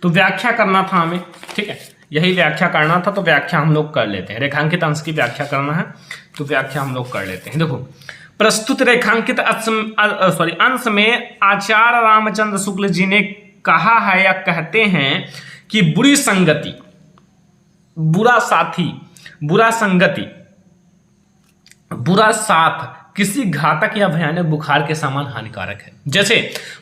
तो व्याख्या करना था हमें, ठीक है, यही व्याख्या करना था, तो व्याख्या हम लोग कर लेते हैं। रेखांकित अंश की व्याख्या करना है तो व्याख्या हम लोग कर लेते हैं। देखो, प्रस्तुत रेखांकित अंश में आचार्य रामचंद्र शुक्ल जी ने कहा है या कहते हैं कि बुरी संगति, बुरा साथी, बुरा संगति, बुरा साथ किसी घातक या भयानक बुखार के समान हानिकारक है। जैसे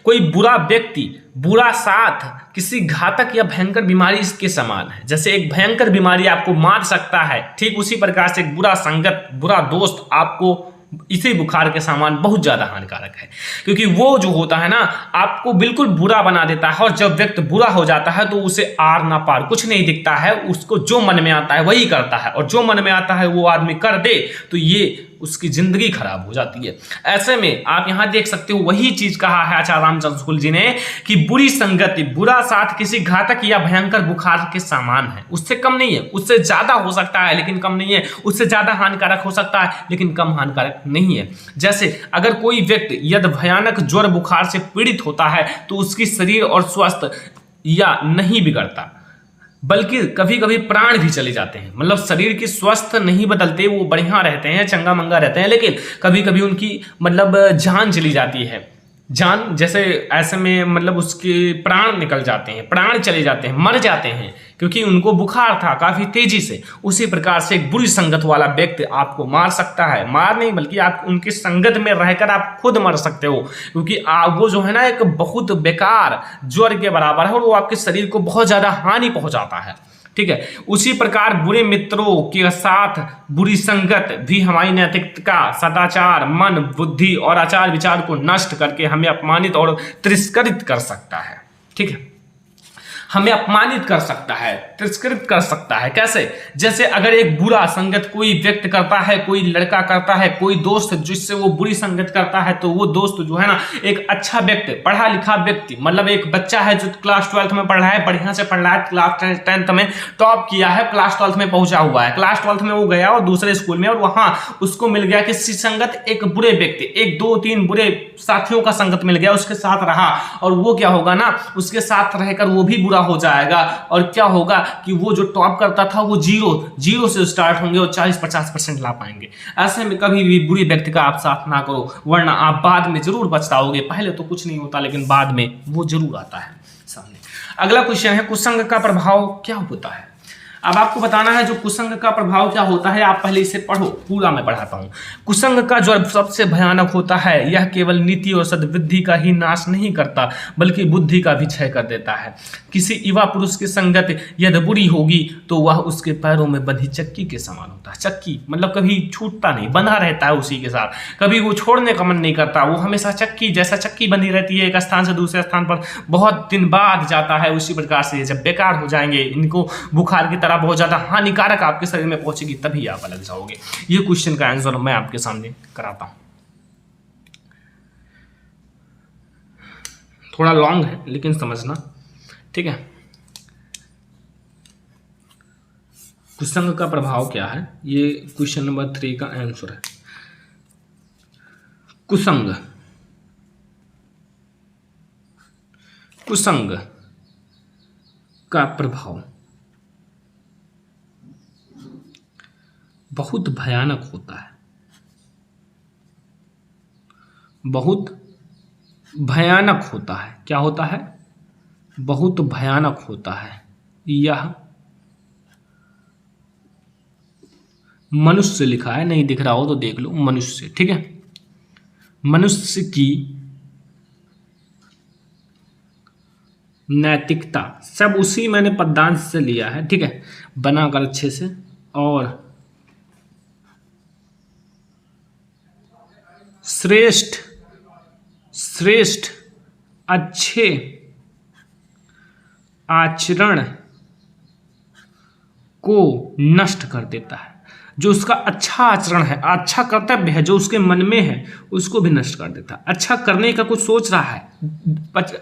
कोई बुरा व्यक्ति, बुरा साथ किसी घातक या भयंकर बीमारी के समान है। जैसे एक भयंकर बीमारी आपको मार सकता है, ठीक उसी प्रकार से एक बुरा संगत, बुरा दोस्त आपको इसी बुखार के समान बहुत ज्यादा हानिकारक है, क्योंकि वो जो होता है ना आपको बिल्कुल बुरा बना देता है, और जब व्यक्ति बुरा हो जाता है तो उसे आर ना पार कुछ नहीं दिखता है, उसको जो मन में आता है वही करता है, और जो मन में आता है वो आदमी कर दे तो ये उसकी जिंदगी खराब हो जाती है। ऐसे में आप यहां देख सकते हो वही चीज कहा है आचार्य रामचंद्र शुक्ल जी ने कि बुरी संगति, बुरा साथ किसी घातक या भयंकर बुखार के समान है। उससे कम नहीं है, उससे ज्यादा हो सकता है लेकिन कम नहीं है, उससे ज्यादा हानिकारक हो सकता है लेकिन कम हानिकारक नहीं है। जैसे अगर कोई व्यक्ति यदि भयानक ज्वर बुखार से पीड़ित होता है तो उसकी शरीर और स्वस्थ या नहीं बिगड़ता बल्कि कभी कभी प्राण भी चले जाते हैं। मतलब शरीर की स्वस्थ नहीं बदलते, वो बढ़िया रहते हैं, चंगा मंगा रहते हैं, लेकिन कभी कभी उनकी मतलब जान चली जाती है। जान जैसे ऐसे में मतलब उसके प्राण निकल जाते हैं, प्राण चले जाते हैं, मर जाते हैं, क्योंकि उनको बुखार था काफी तेजी से। उसी प्रकार से एक बुरी संगत वाला व्यक्ति आपको मार सकता है, मार नहीं बल्कि आप उनकी संगत में रहकर आप खुद मर सकते हो, क्योंकि वो जो है ना एक बहुत बेकार ज्वर के बराबर है और वो आपके शरीर को बहुत ज्यादा हानि पहुंचाता है, ठीक है। उसी प्रकार बुरे मित्रों के साथ बुरी संगत भी हमारी नैतिकता, सदाचार, मन, बुद्धि और आचार विचार को नष्ट करके हमें अपमानित और तिरस्कृत कर सकता है, ठीक है। हमें अपमानित कर सकता है, तिरस्कृत कर सकता है। कैसे? जैसे अगर एक बुरा संगत कोई व्यक्ति करता है, कोई लड़का करता है, कोई दोस्त जिससे वो बुरी संगत करता है, तो वो दोस्त जो है ना एक अच्छा व्यक्ति, पढ़ा लिखा व्यक्ति, मतलब एक बच्चा है जो क्लास 12th में पढ़ रहा है, बढ़िया से पढ़ रहा है, क्लास 10th में टॉप किया है, क्लास 12th में पहुंचा हुआ है, क्लास 12th में वो गया और दूसरे स्कूल में, और वहां उसको मिल गया किसी संगत एक बुरे व्यक्ति, एक 2-3 बुरे साथियों का संगत मिल गया, उसके साथ रहा, और वो क्या होगा ना उसके साथ रहकर वो भी बुरा हो जाएगा, और क्या होगा कि वो जो टॉप करता था वो जीरो से स्टार्ट होंगे और 40-50% ला पाएंगे। ऐसे में कभी भी बुरी व्यक्ति का आप साथ ना करो, वरना आप बाद में जरूर पछताओगे। पहले तो कुछ नहीं होता लेकिन बाद में वो जरूर आता है सामने। अगला क्वेश्चन है कुसंग का प्रभाव क्या होता है। अब आपको बताना है जो कुसंग का प्रभाव क्या होता है, आप पहले इसे पढ़ो, पूरा मैं पढ़ाता हूं। कुसंग का ज्वर सबसे भयानक होता है, यह केवल नीति और सद्बुद्धि का ही नाश नहीं करता बल्कि बुद्धि का भी क्षय कर देता है। किसी युवा पुरुष की संगत यदि बुरी होगी तो वह उसके पैरों में बंधी चक्की के समान होता है। चक्की मतलब कभी छूटता नहीं, बंधा रहता है उसी के साथ, कभी वो छोड़ने का मन नहीं करता, वो हमेशा चक्की जैसा चक्की बंधी रहती है, एक स्थान से दूसरे स्थान पर बहुत दिन बाद जाता है। उसी प्रकार से जब बेकार हो जाएंगे, इनको बुखार की बहुत ज्यादा हानिकारक आपके शरीर में पहुंचेगी, तभी आप अलग जाओगे। ये क्वेश्चन का आंसर मैं आपके सामने कराता हूं। थोड़ा लॉन्ग है लेकिन समझना, ठीक है। कुसंग का प्रभाव क्या है, ये क्वेश्चन नंबर 3 का आंसर है। कुसंग, कुसंग का प्रभाव बहुत भयानक होता है, बहुत भयानक होता है। क्या होता है? बहुत भयानक होता है। यह मनुष्य लिखा है, नहीं दिख रहा हो तो देख लो, मनुष्य। ठीक है, मनुष्य की नैतिकता, सब उसी मैंने पद्यांश से लिया है। ठीक है, बनाकर अच्छे से। और श्रेष्ठ श्रेष्ठ अच्छे आचरण को नष्ट कर देता है। जो उसका अच्छा आचरण है, अच्छा कर्तव्य है, जो उसके मन में है, उसको भी नष्ट कर देता है। अच्छा करने का कुछ सोच रहा है,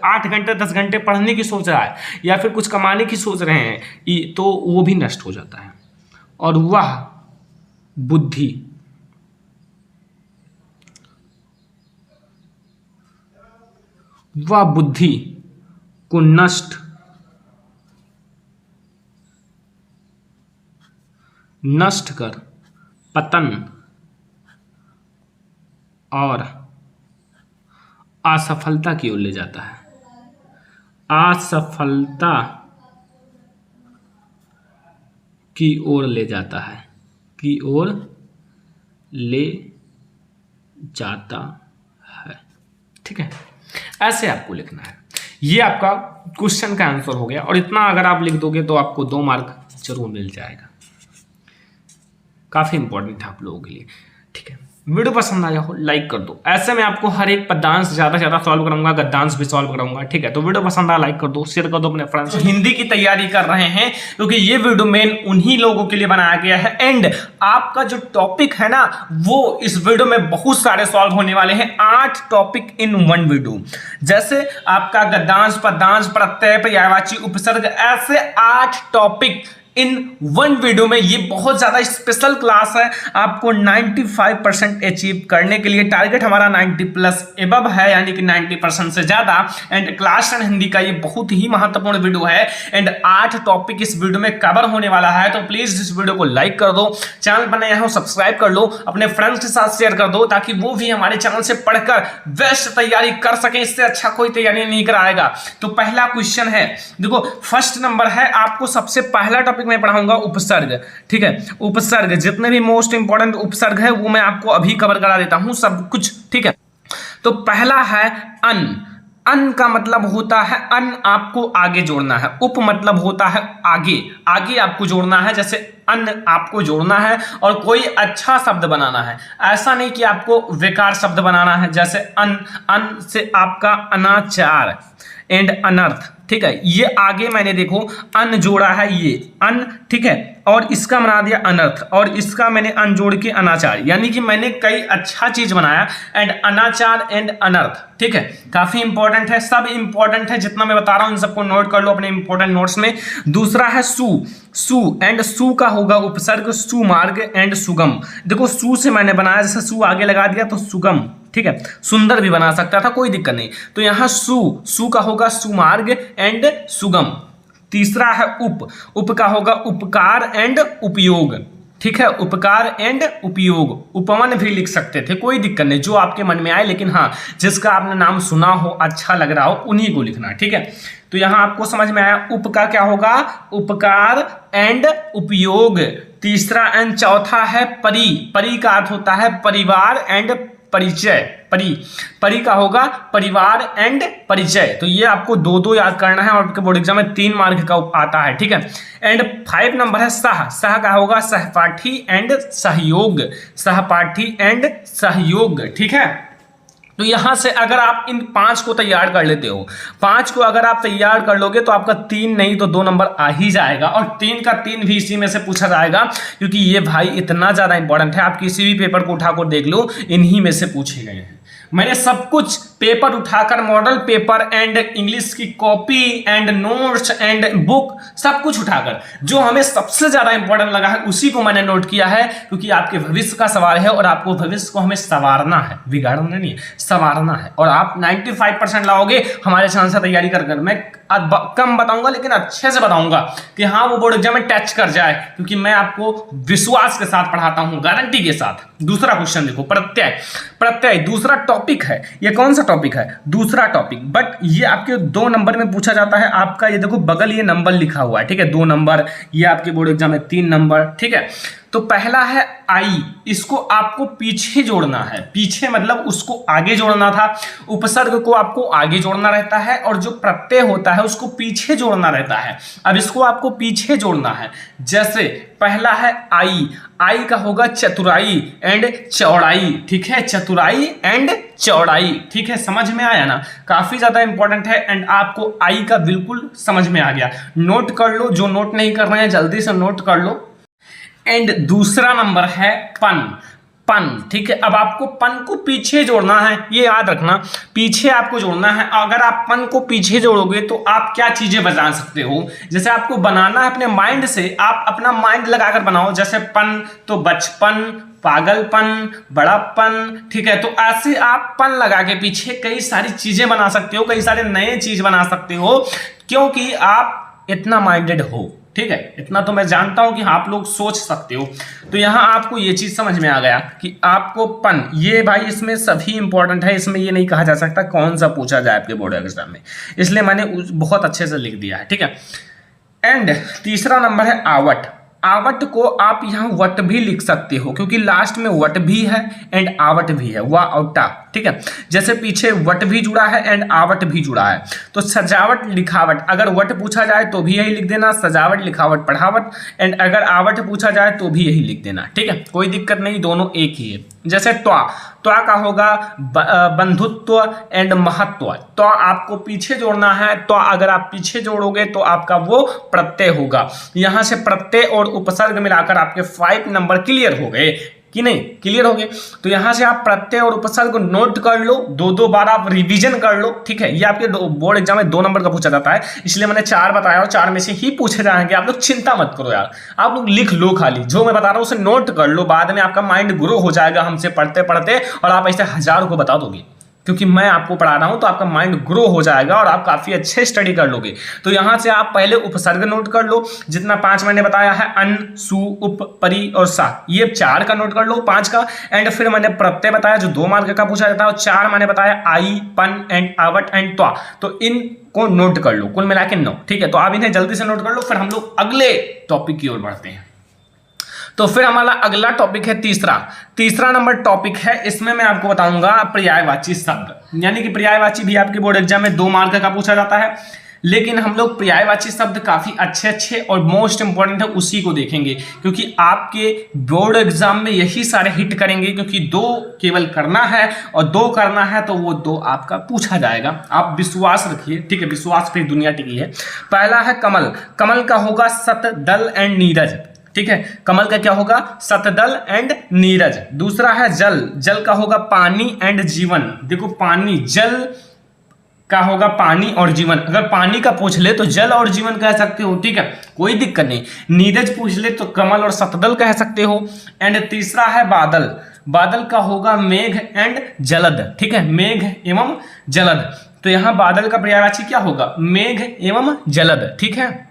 8 घंटे 10 घंटे पढ़ने की सोच रहा है, या फिर कुछ कमाने की सोच रहे हैं, तो वो भी नष्ट हो जाता है। और वह बुद्धि को नष्ट कर पतन और असफलता की ओर ले जाता है। असफलता की ओर ले जाता है, की ओर ले जाता है। ठीक है, ऐसे आपको लिखना है। ये आपका क्वेश्चन का आंसर हो गया। और इतना अगर आप लिख दोगे तो आपको 2 मार्क जरूर मिल जाएगा। काफी इंपॉर्टेंट है आप लोगों के लिए। ठीक है, वीडियो पसंद आया हो लाइक कर दो। ऐसे में आपको हर एक पद्यांश ज्यादा से ज्यादा सॉल्व कराऊंगा, गद्यांश भी सॉल्व कराऊंगा। ठीक है, तो वीडियो पसंद आया लाइक कर दो, शेयर कर दो अपने फ्रेंड्स। हिंदी की तैयारी कर रहे हैं क्योंकि ये वीडियो मेन उन्हीं लोगों के लिए बनाया गया है। एंड आपका जो टॉपिक है ना, वो इस वीडियो में बहुत सारे सॉल्व होने वाले हैं। 8 टॉपिक इन 1 वीडियो। जैसे आपका गद्यांश, पद्यांश, प्रत्यय, पर्यायवाची, उपसर्ग, ऐसे 8 टॉपिक इन 1 वीडियो में। ये बहुत ज्यादा स्पेशल क्लास है। आपको 95% अचीव करने के लिए टारगेट हमारा 90+ एबव है, यानी कि 90% से ज्यादा। एंड क्लास 10 हिंदी का ये बहुत ही महत्वपूर्ण वीडियो है। एंड 8 टॉपिक इस वीडियो में कवर होने वाला है। तो प्लीज इस वीडियो को लाइक कर दो, चैनल पर नया हो सब्सक्राइब कर लो, अपने फ्रेंड्स के साथ शेयर कर दो, ताकि वो भी हमारे चैनल से पढ़कर बेस्ट तैयारी कर सके। इससे अच्छा कोई तैयारी नहीं कराएगा। तो पहला क्वेश्चन है, देखो फर्स्ट नंबर है, आपको सबसे पहला टॉपिक मैं पढ़ाऊंगा उपसर्ग। ठीक है, उपसर्ग, जितने भी मोस्ट इंपॉर्टेंट उपसर्ग है वो मैं आपको अभी कवर करा देता हूं सब कुछ। ठीक है, तो पहला है अन। अन का मतलब होता है, अन आपको आगे जोड़ना है। उप मतलब होता है आगे, आगे आपको जोड़ना है। जैसे अन आपको जोड़ना है और कोई अच्छा शब्द बनाना है। ऐसा नहीं कि आपको बेकार शब्द बनाना है। जैसे अन, अन से आपका अनाचार एंड अनर्थ। ठीक है, ये आगे मैंने देखो अन जोड़ा है, ये अन। ठीक है, और इसका बना दिया अनर्थ, और इसका मैंने अन जोड़ के अनाचार, यानी कि मैंने कई अच्छा चीज बनाया। एंड अनाचार एंड अनर्थ। ठीक है, काफी इंपॉर्टेंट है, सब इंपॉर्टेंट है। जितना मैं बता रहा हूं इन सबको नोट कर लो अपने इंपॉर्टेंट नोट्स में। दूसरा है सु। सु एंड सु का होगा उपसर्ग, सुमार्ग एंड सुगम। देखो सु से मैंने बनाया, जैसे सु आगे लगा दिया तो सुगम। ठीक है, सुंदर भी बना सकता था, कोई दिक्कत नहीं। तो यहां सु का होगा सुमार्ग एंड सुगम। तीसरा है उप। उप का होगा उपकार एंड उपयोग। ठीक है, उपकार एंड उपयोग। उपवन भी लिख सकते थे, कोई दिक्कत नहीं, जो आपके मन में आए। लेकिन हाँ, जिसका आपने नाम सुना हो, अच्छा लग रहा हो, उन्हीं को लिखना। ठीक है, तो यहां आपको समझ में आया। उप का क्या होगा? उपकार एंड उपयोग। तीसरा एंड चौथा है परि। परि का अर्थ होता है परिवार एंड परिचय। परि का होगा परिवार एंड परिचय। तो ये आपको 2-2 याद करना है और आपके बोर्ड एग्जाम में 3 मार्क का आता है। ठीक है, एंड 5 नंबर है सह। सह का होगा सहपाठी एंड सहयोग। सहपाठी एंड सहयोग। ठीक है, तो यहां से अगर आप इन 5 को तैयार कर लेते हो, 5 को अगर आप तैयार कर लोगे तो आपका 3 नहीं तो 2 नंबर आ ही जाएगा। और 3 का 3 भी इसी में से पूछा जाएगा, क्योंकि ये भाई इतना ज्यादा इंपॉर्टेंट है। आप किसी भी पेपर को उठाकर देख लो, इन्हीं में से पूछे गए हैं। मैंने सब कुछ पेपर उठाकर, मॉडल पेपर एंड इंग्लिश की copy and notes and book, सब कुछ उठाकर जो हमें सबसे ज्यादा इंपॉर्टेंट लगा है उसी को मैंने नोट किया है। क्योंकि आपके भविष्य का सवाल है और आपको भविष्य को हमें संवारना है, बिगाड़ना नहीं है, संवारना है। और आप 95% लाओगे हमारे चैनल से तैयारी कर। मैं कम बताऊंगा लेकिन अच्छे से बताऊंगा कि हाँ वो बोर्ड एग्जाम में टच कर जाए, क्योंकि मैं आपको विश्वास के साथ पढ़ाता हूं, गारंटी के साथ। दूसरा क्वेश्चन देखो, प्रत्यय। प्रत्यय दूसरा टॉपिक है। ये कौन सा टॉपिक है, दूसरा टॉपिक, बट ये आपके 2 नंबर में पूछा जाता है। आपका ये देखो बगल ये नंबर लिखा हुआ है, ठीक है, 2 नंबर, ये आपके बोर्ड एग्जाम में 3 नंबर, ठीक है। तो पहला है आई, इसको आपको पीछे जोड़ना है, पीछे मतलब उसको आगे जोड़ना था, उपसर्ग को आपको आगे जोड़ना रहता है और जो प्रत्यय होता है उसको पीछे जोड़ना रहता है। अब इसको आपको पीछे जोड़ना है, जैसे पहला है आई, आई का होगा चतुराई एंड चौड़ाई, ठीक है, चतुराई एंड चौड़ाई, ठीक है, समझ में आया ना, काफी ज्यादा इंपॉर्टेंट है एंड आपको आई का बिल्कुल समझ में आ गया। नोट कर लो, जो नोट नहीं कर रहे हैं जल्दी से नोट कर लो। एंड दूसरा नंबर है पन, पन, ठीक है। अब आपको पन को पीछे जोड़ना है, ये याद रखना, पीछे आपको जोड़ना है। अगर आप पन को पीछे जोड़ोगे तो आप क्या चीजें बना सकते हो, जैसे आपको बनाना है अपने माइंड से, आप अपना माइंड लगाकर बनाओ, जैसे पन तो बचपन, पागलपन, बड़ापन, ठीक है। तो ऐसे आप पन लगा के पीछे कई सारी चीजें बना सकते हो, कई सारे नए चीज बना सकते हो, क्योंकि आप इतना माइंडेड हो, ठीक है, इतना तो मैं जानता हूं कि आप लोग सोच सकते हो। तो यहां आपको ये चीज समझ में आ गया कि आपको पन, ये भाई इसमें सभी इंपॉर्टेंट है, इसमें ये नहीं कहा जा सकता कौन सा पूछा जाए आपके बोर्ड एग्जाम में, इसलिए मैंने बहुत अच्छे से लिख दिया है, ठीक है। एंड तीसरा नंबर है आवट, आवट को आप यहाँ वट भी लिख सकते हो, क्योंकि लास्ट में वट भी है एंड आवट भी है, वा और टा, ठीक है। जैसे पीछे वट भी जुड़ा है एंड आवट भी जुड़ा है, तो सजावट लिखावट, अगर वट पूछा जाए तो भी यही लिख देना, सजावट लिखावट पढ़ावट, एंड अगर आवट पूछा जाए तो भी यही लिख देना, ठीक है, कोई दिक्कत नहीं, दोनों एक ही है। जैसे त्वा, त्वा का होगा बंधुत्व एंड महत्व, तो आपको पीछे जोड़ना है, तो अगर आप पीछे जोड़ोगे तो आपका वो प्रत्यय होगा। यहां से प्रत्यय और उपसर्ग मिलाकर आपके 5 नंबर क्लियर हो गए कि नहीं, क्लियर हो गए। तो यहां से आप प्रत्यय और उपसर्ग नोट कर लो, 2-2 बार आप रिवीजन कर लो, ठीक है। ये आपके बोर्ड एग्जाम में 2 नंबर का पूछा जाता है, इसलिए मैंने 4 बताया और 4 में से ही पूछे जाएंगे। आप लोग चिंता मत करो यार, आप लोग लिख लो, खाली जो मैं बता रहा हूं उसे नोट कर लो, बाद में आपका माइंड ग्रो हो जाएगा हमसे पढ़ते पढ़ते, और आप ऐसे हजारों को बता दोगे, क्योंकि मैं आपको पढ़ा रहा हूं तो आपका माइंड ग्रो हो जाएगा और आप काफी अच्छे स्टडी कर लोगे। तो यहां से आप पहले उपसर्ग नोट कर लो, जितना 5 मैंने बताया है, अन, सु, उप, परि और सा, ये 4 का नोट कर लो, 5 का। एंड फिर मैंने प्रत्यय बताया जो 2 मार्क का पूछा जाता है, और 4 मैंने बताया आई, पन एंड आवट एंड त्वा, तो इन को नोट कर लो, कुल मिला के 9, ठीक है। तो आप इन्हें जल्दी से नोट कर लो, फिर हम लोग अगले टॉपिक की ओर बढ़ते हैं। तो फिर हमारा अगला टॉपिक है तीसरा नंबर टॉपिक है, इसमें मैं आपको बताऊंगा पर्यायवाची शब्द, यानी कि पर्यायवाची भी आपके बोर्ड एग्जाम में 2 मार्क का पूछा जाता है, लेकिन हम लोग पर्यायवाची शब्द काफी अच्छे और मोस्ट इंपॉर्टेंट है उसी को देखेंगे, क्योंकि आपके बोर्ड एग्जाम में यही सारे हिट करेंगे, क्योंकि 2 केवल करना है और 2 करना है तो वो 2 आपका पूछा जाएगा, आप विश्वास रखिए, ठीक है, विश्वास पे दुनिया टिकी है। पहला है कमल, कमल का होगा सत, दल एंड नीरज, ठीक है, कमल का क्या होगा, सतदल एंड नीरज। दूसरा है जल, जल का होगा पानी एंड जीवन, देखो पानी, जल का होगा पानी और जीवन, अगर पानी का पूछ ले तो जल और जीवन कह सकते हो, ठीक है, कोई दिक्कत नहीं। नीरज पूछ ले तो कमल और सतदल कह सकते हो। एंड तीसरा है बादल, बादल का होगा मेघ एंड जलद, ठीक है, मेघ एवं जलद, तो यहां बादल का पर्यायवाची क्या होगा, मेघ एवं जलद, ठीक है,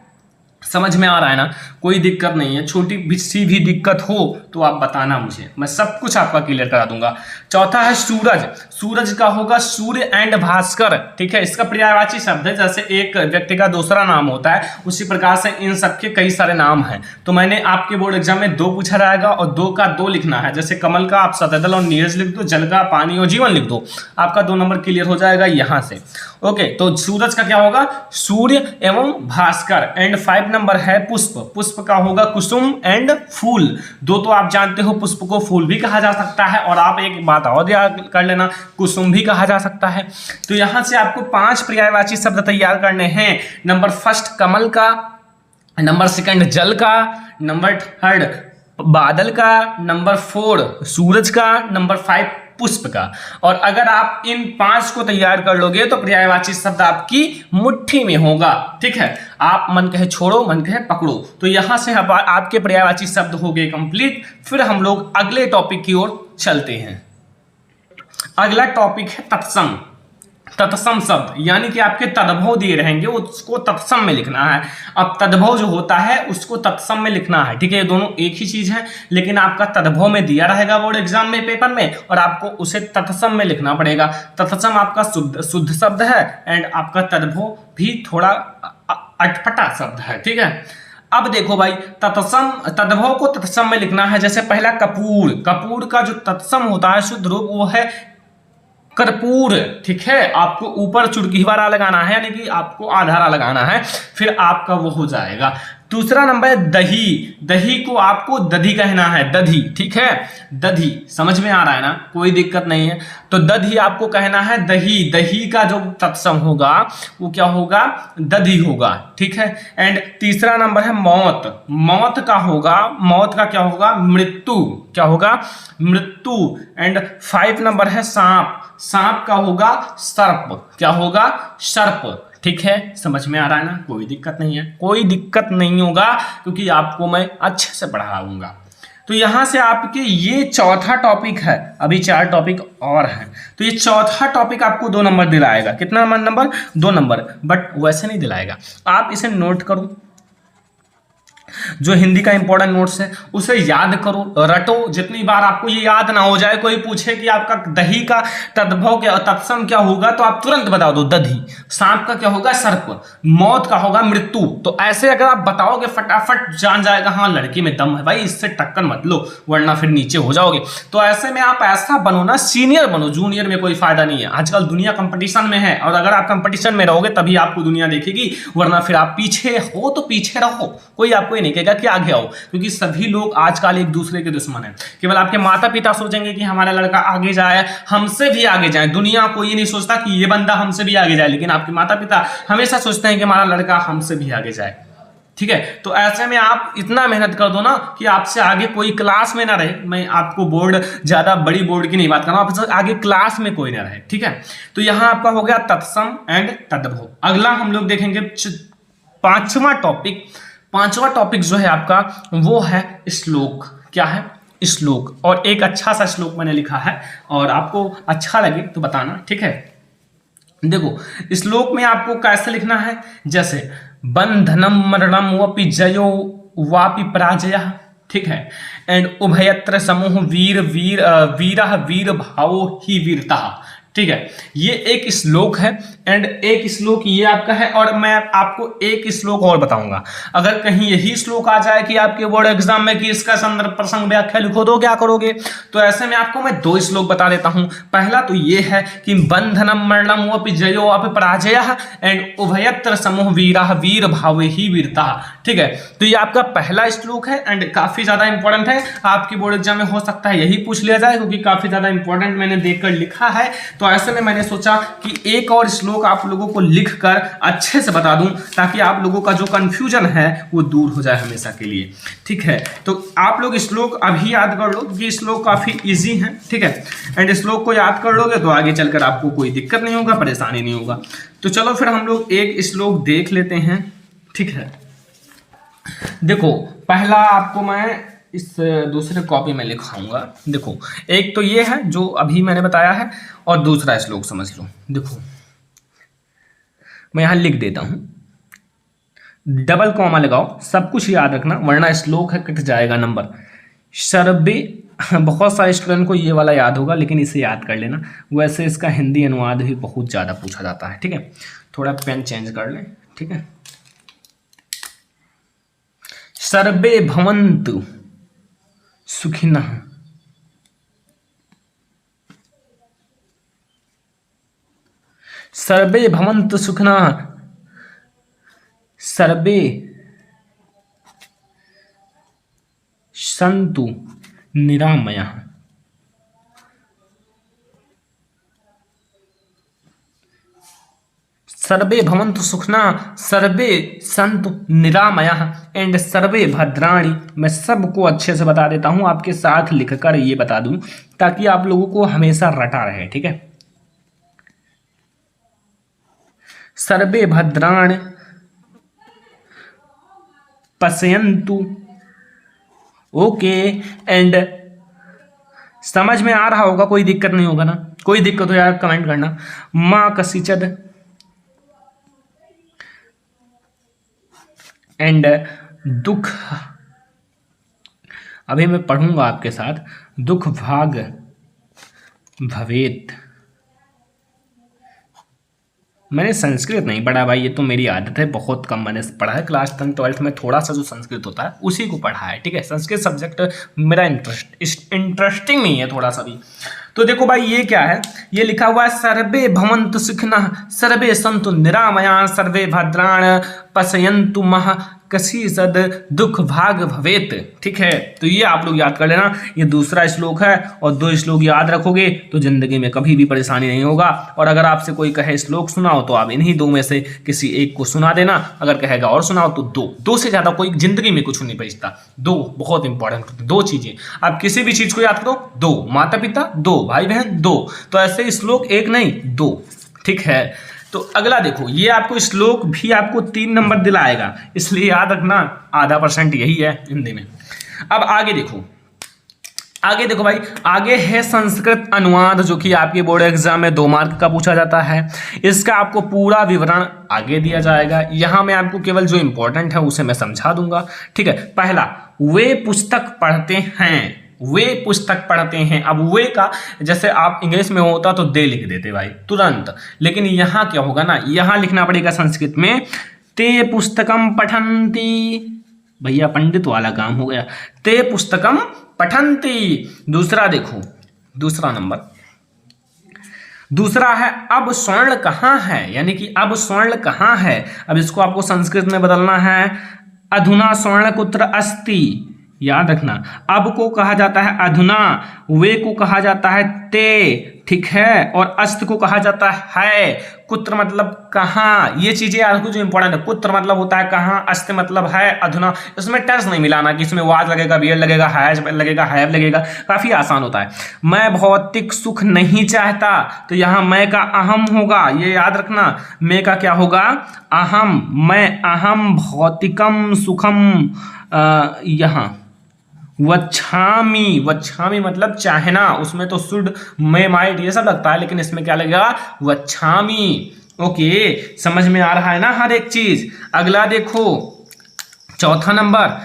समझ में आ रहा है ना, कोई दिक्कत नहीं है, छोटी सी भी दिक्कत हो तो आप बताना मुझे, मैं सब कुछ आपका क्लियर करा दूंगा। चौथा है सूरज, सूरज का होगा सूर्य एंड भास्कर, ठीक है, इसका पर्यायवाची शब्द है, जैसे एक व्यक्ति का दूसरा नाम होता है उसी प्रकार से इन सबके कई सारे नाम हैं। तो मैंने आपके बोर्ड एग्जाम में 2 पूछा जाएगा और 2 का 2 लिखना है, जैसे कमल का आप सतदल और नीरज लिख दो, जल का पानी और जीवन लिख दो, आपका 2 नंबर क्लियर हो जाएगा यहां से। ओके, तो सूरज का क्या होगा, सूर्य एवं भास्कर। एंड 5 नंबर है पुष्प, पुष्प का होगा कुसुम एंड फूल, 2 तो आप जानते हो, पुष्प को फूल भी कहा जा सकता है, और आप एक बात और याद कर लेना, कुसुम भी कहा जा सकता है। तो यहां से आपको 5 पर्यायवाची शब्द तैयार करने हैं, नंबर 1 कमल का, नंबर 2 जल का, नंबर 3 बादल का, नंबर 4 सूरज का, नंबर 5 पुष्प का। और अगर आप इन 5 को तैयार कर लोगे तो पर्यायवाची शब्द आपकी मुट्ठी में होगा, ठीक है, आप मन कहे छोड़ो मन कहे पकड़ो। तो यहां से आपके पर्यायवाची शब्द हो गए कंप्लीट। फिर हम लोग अगले टॉपिक की ओर चलते हैं। अगला टॉपिक है तत्सम। तत्सम शब्द यानी कि आपके तद्भव दिए रहेंगे, उसको तत्सम में लिखना है। अब तद्भव जो होता है उसको तत्सम में लिखना है, ठीक है। ये दोनों एक ही चीज है, लेकिन आपका तद्भव में दिया रहेगा बोर्ड एग्जाम में पेपर में, और आपको उसे तत्सम में लिखना पड़ेगा। तत्सम आपका शुद्ध शब्द है, एंड आपका तद्भव भी थोड़ा अटपटा शब्द है, ठीक है। अब देखो भाई, तद्भव को तत्सम में लिखना है। जैसे पहला कपूर, कपूर का जो तत्सम होता है शुद्ध रूप वो है कर्पूर, ठीक है। आपको ऊपर चुटकी वाला लगाना है, यानी कि आपको आधारा लगाना है, फिर आपका वो हो जाएगा। दूसरा नंबर है दही, दही को आपको दधी कहना है, दधी, ठीक है। दधी समझ में आ रहा है ना, कोई दिक्कत नहीं है। तो दधी आपको कहना है दही, दही का जो तत्सम होगा वो क्या होगा, दधी होगा, ठीक है। एंड तीसरा नंबर है मौत, मौत का होगा, मौत का क्या होगा, मृत्यु, क्या होगा, मृत्यु। एंड 5 नंबर है सांप, सांप का होगा सर्प, क्या होगा, सर्प, ठीक है। समझ में आ रहा है ना, कोई दिक्कत नहीं है, कोई दिक्कत नहीं होगा, क्योंकि आपको मैं अच्छे से पढ़ाऊंगा। तो यहां से आपके ये चौथा टॉपिक है, अभी 4 टॉपिक और हैं। तो ये चौथा टॉपिक आपको 2 नंबर दिलाएगा। कितना नंबर, 2 नंबर, बट वैसे नहीं दिलाएगा। आप इसे नोट करो, जो हिंदी का इंपॉर्टेंट नोट्स है उसे याद करो, रटो। जितनी बार आपको ये याद ना हो जाए, कोई पूछे कि आपका दही का तद्भव क्या, तत्सम क्या होगा, तो आप तुरंत बता दो दधी, सांप का क्या होगा, सर्प, मौत का होगा मृत्यु। तो ऐसे अगर आप बताओगे फटाफट जान जाएगा, हाँ लड़की में दम है भाई, इससे टक्कर मत लो वरना फिर नीचे हो जाओगे। तो ऐसे में आप ऐसा बनो ना, सीनियर बनो, जूनियर में कोई फायदा नहीं है। आजकल दुनिया कंपटीशन में है, और अगर आप कंपटीशन में रहोगे तभी आपको दुनिया देखेगी, वरना फिर आप पीछे हो तो पीछे रहो, कोई आपको नहीं कहेगा कि आगे आओ। क्योंकि सभी लोग आजकल एक दूसरे के दुश्मन हैं। केवल आपके माता पिता सोचेंगे कि हमारा लड़का आगे जाए, हमसे भी आगे जाए। दुनिया को ये नहीं सोचता कि ये बंदा हमसे भी आगे जाए, लेकिन आपके माता पिता हमेशा सोचते हैं कि हमारा लड़का हमसे भी आगे जाए, ठीक है। तो ऐसे में आप इतना मेहनत कर दो ना कि आपसे आगे कोई क्लास में ना रहे। मैं आपको बोर्ड, ज्यादा बड़ी बोर्ड की नहीं बात कर रहा हूं, आपसे आगे क्लास में कोई ना रहे, ठीक है। तो यहां आपका हो गया तत्सम एंड तद्भव। अगला हम लोग देखेंगे पांचवा टॉपिक जो है आपका वो है श्लोक। क्या है, श्लोक। और एक अच्छा सा श्लोक मैंने लिखा है, और आपको अच्छा लगे तो बताना, ठीक है। देखो श्लोक में आपको कैसे लिखना है, जैसे बंधनम मरणम वपि जयो वापि पराजयः, ठीक है। एंड उभयत्र समूह वीर वीर भावो ही वीरता, ठीक है। ये एक श्लोक है, एंड एक श्लोक ये आपका है। और मैं आपको एक श्लोक और बताऊंगा। अगर कहीं यही श्लोक आ जाए कि आपके बोर्ड एग्जाम में कि इसका संदर्भ प्रसंग व्याख्या लिखो, तो क्या करोगे। तो ऐसे में आपको मैं 2 श्लोक बता देता हूं। पहला तो ये है कि बंधनम मरणम वपि जयो वपि पराजयः, एंड उभयत्र समूह वीराः वीर भावे ही वीरता, ठीक है। तो ये आपका पहला श्लोक है, एंड काफी ज्यादा इंपॉर्टेंट है। आपके बोर्ड एग्जाम में हो सकता है यही पूछ लिया जाए, क्योंकि काफी ज्यादा इंपॉर्टेंट मैंने देखकर लिखा है। तो ऐसे में मैंने सोचा कि एक और श्लोक आप लोगों को लिखकर अच्छे से बता दूं, ताकि आप लोगों का जो कंफ्यूजन है वो दूर हो जाए हमेशा के लिए, ठीक है। तो आप लोग श्लोक अभी याद कर लो, क्योंकि श्लोक काफी इजी है, ठीक है। एंड श्लोक को याद कर लोगे तो आगे चलकर आपको कोई दिक्कत नहीं होगा, परेशानी नहीं होगा। तो चलो फिर हम लोग एक श्लोक देख लेते हैं, ठीक है। देखो पहला आपको मैं इस दूसरे कॉपी में लिखाऊंगा। देखो एक तो ये है जो अभी मैंने बताया है, और दूसरा श्लोक समझ लो। देखो मैं यहां लिख देता हूं, डबल कॉमा लगाओ, सब कुछ याद रखना, वरना श्लोक है कट जाएगा नंबर। सर्वे, बहुत सारे स्टूडेंट को ये वाला याद होगा, लेकिन इसे याद कर लेना। वैसे इसका हिंदी अनुवाद भी बहुत ज्यादा पूछा जाता है, ठीक है। थोड़ा पेन चेंज कर लें, ठीक है। सर्वे भवन्तु सुखिनः, सर्वे भवन्तु सुखिनः, सर्वे सन्तु निरामयाः, सर्वे भवन्तु सुखिनः, सर्वे सन्तु निरामयाः, एंड सर्वे भद्राणि। मैं सबको अच्छे से बता देता हूं, आपके साथ लिखकर ये बता दूं, ताकि आप लोगों को हमेशा रटा रहे, ठीक है। सर्वे भद्राणि पश्यन्तु, ओके। एंड समझ में आ रहा होगा, कोई दिक्कत नहीं होगा ना? कोई दिक्कत हो यार कमेंट करना। माँ कसीचद एंड दुख, अभी मैं पढ़ूंगा आपके साथ, दुख भाग भवेत। मैंने संस्कृत नहीं पढ़ा भाई, ये तो मेरी आदत है, बहुत कम मैंने पढ़ा है। क्लास 10 12 में थोड़ा सा जो संस्कृत होता है उसी को पढ़ा है, ठीक है। संस्कृत सब्जेक्ट मेरा इंटरेस्टिंग नहीं है थोड़ा सा भी। तो देखो भाई ये क्या है, ये लिखा हुआ है सर्वे भवन्तु सुखिनः सर्वे सन्तु निरामया सर्वे भद्राण पश्यन्तु मः कसीचद दुख भाग भवेत, ठीक है। तो ये आप लोग याद कर लेना, ये दूसरा श्लोक है और 2 श्लोक याद रखोगे तो जिंदगी में कभी भी परेशानी नहीं होगा। और अगर आपसे कोई कहे श्लोक सुनाओ तो आप इन्हीं 2 में से किसी एक को सुना देना, अगर कहेगा और सुनाओ तो 2 से ज्यादा कोई जिंदगी में कुछ नहीं बचता। 2 बहुत इंपॉर्टेंट, 2 चीजें, आप किसी भी चीज को याद करो, 2 माता पिता, 2 भाई बहन, 2। तो ऐसे श्लोक 1 नहीं 2, ठीक है। तो अगला देखो, ये आपको श्लोक भी आपको 3 नंबर दिलाएगा, इसलिए याद रखना, आधा % यही है हिंदी में। अब आगे देखो, आगे देखो भाई, आगे है संस्कृत अनुवाद, जो कि आपके बोर्ड एग्जाम में 2 मार्क का पूछा जाता है। इसका आपको पूरा विवरण आगे दिया जाएगा, यहां मैं आपको केवल जो इंपॉर्टेंट है उसे मैं समझा दूंगा, ठीक है। पहला, वे पुस्तक पढ़ते हैं, वे पुस्तक पढ़ते हैं। अब वे का जैसे आप इंग्लिश में होता तो दे लिख देते भाई तुरंत, लेकिन यहाँ क्या होगा ना, यहाँ लिखना पड़ेगा संस्कृत में ते पुस्तकम पठन्ति। भैया पंडित वाला काम हो गया, ते पुस्तकम पठन्ति। दूसरा देखो, दूसरा नंबर, दूसरा है अब स्वर्ण कहाँ है, यानी कि अब स्वर्ण कहाँ है। अब इसको आपको संस्कृत में बदलना है, अधुना स्वर्ण कुत्र अस्ति। याद रखना, अब को कहा जाता है अधुना, वे को कहा जाता है ते, ठीक है, और अस्त को कहा जाता है कुत्र मतलब कहाँ। ये चीजें याद रखो जो इंपॉर्टेंट है। कुत्र मतलब होता है कहाँ, अस्त मतलब है, अधुना इसमें टेंस नहीं मिलाना कि इसमें वाज लगेगा, बियर लगेगा, हैज लगेगा, हैव लगेगा, काफी आसान होता है। मैं भौतिक सुख नहीं चाहता, तो यहाँ मैं का अहम होगा, ये याद रखना, मैं का क्या होगा, अहम, मैं अहम भौतिकम सुखम, यहाँ वच्छामी, वच्छामी मतलब चाहना, उसमें तो शुड मैं माइट ये सब लगता है, लेकिन इसमें क्या लगेगा, वच्छामी। ओके, समझ में आ रहा है ना हर एक चीज। अगला देखो, चौथा नंबर,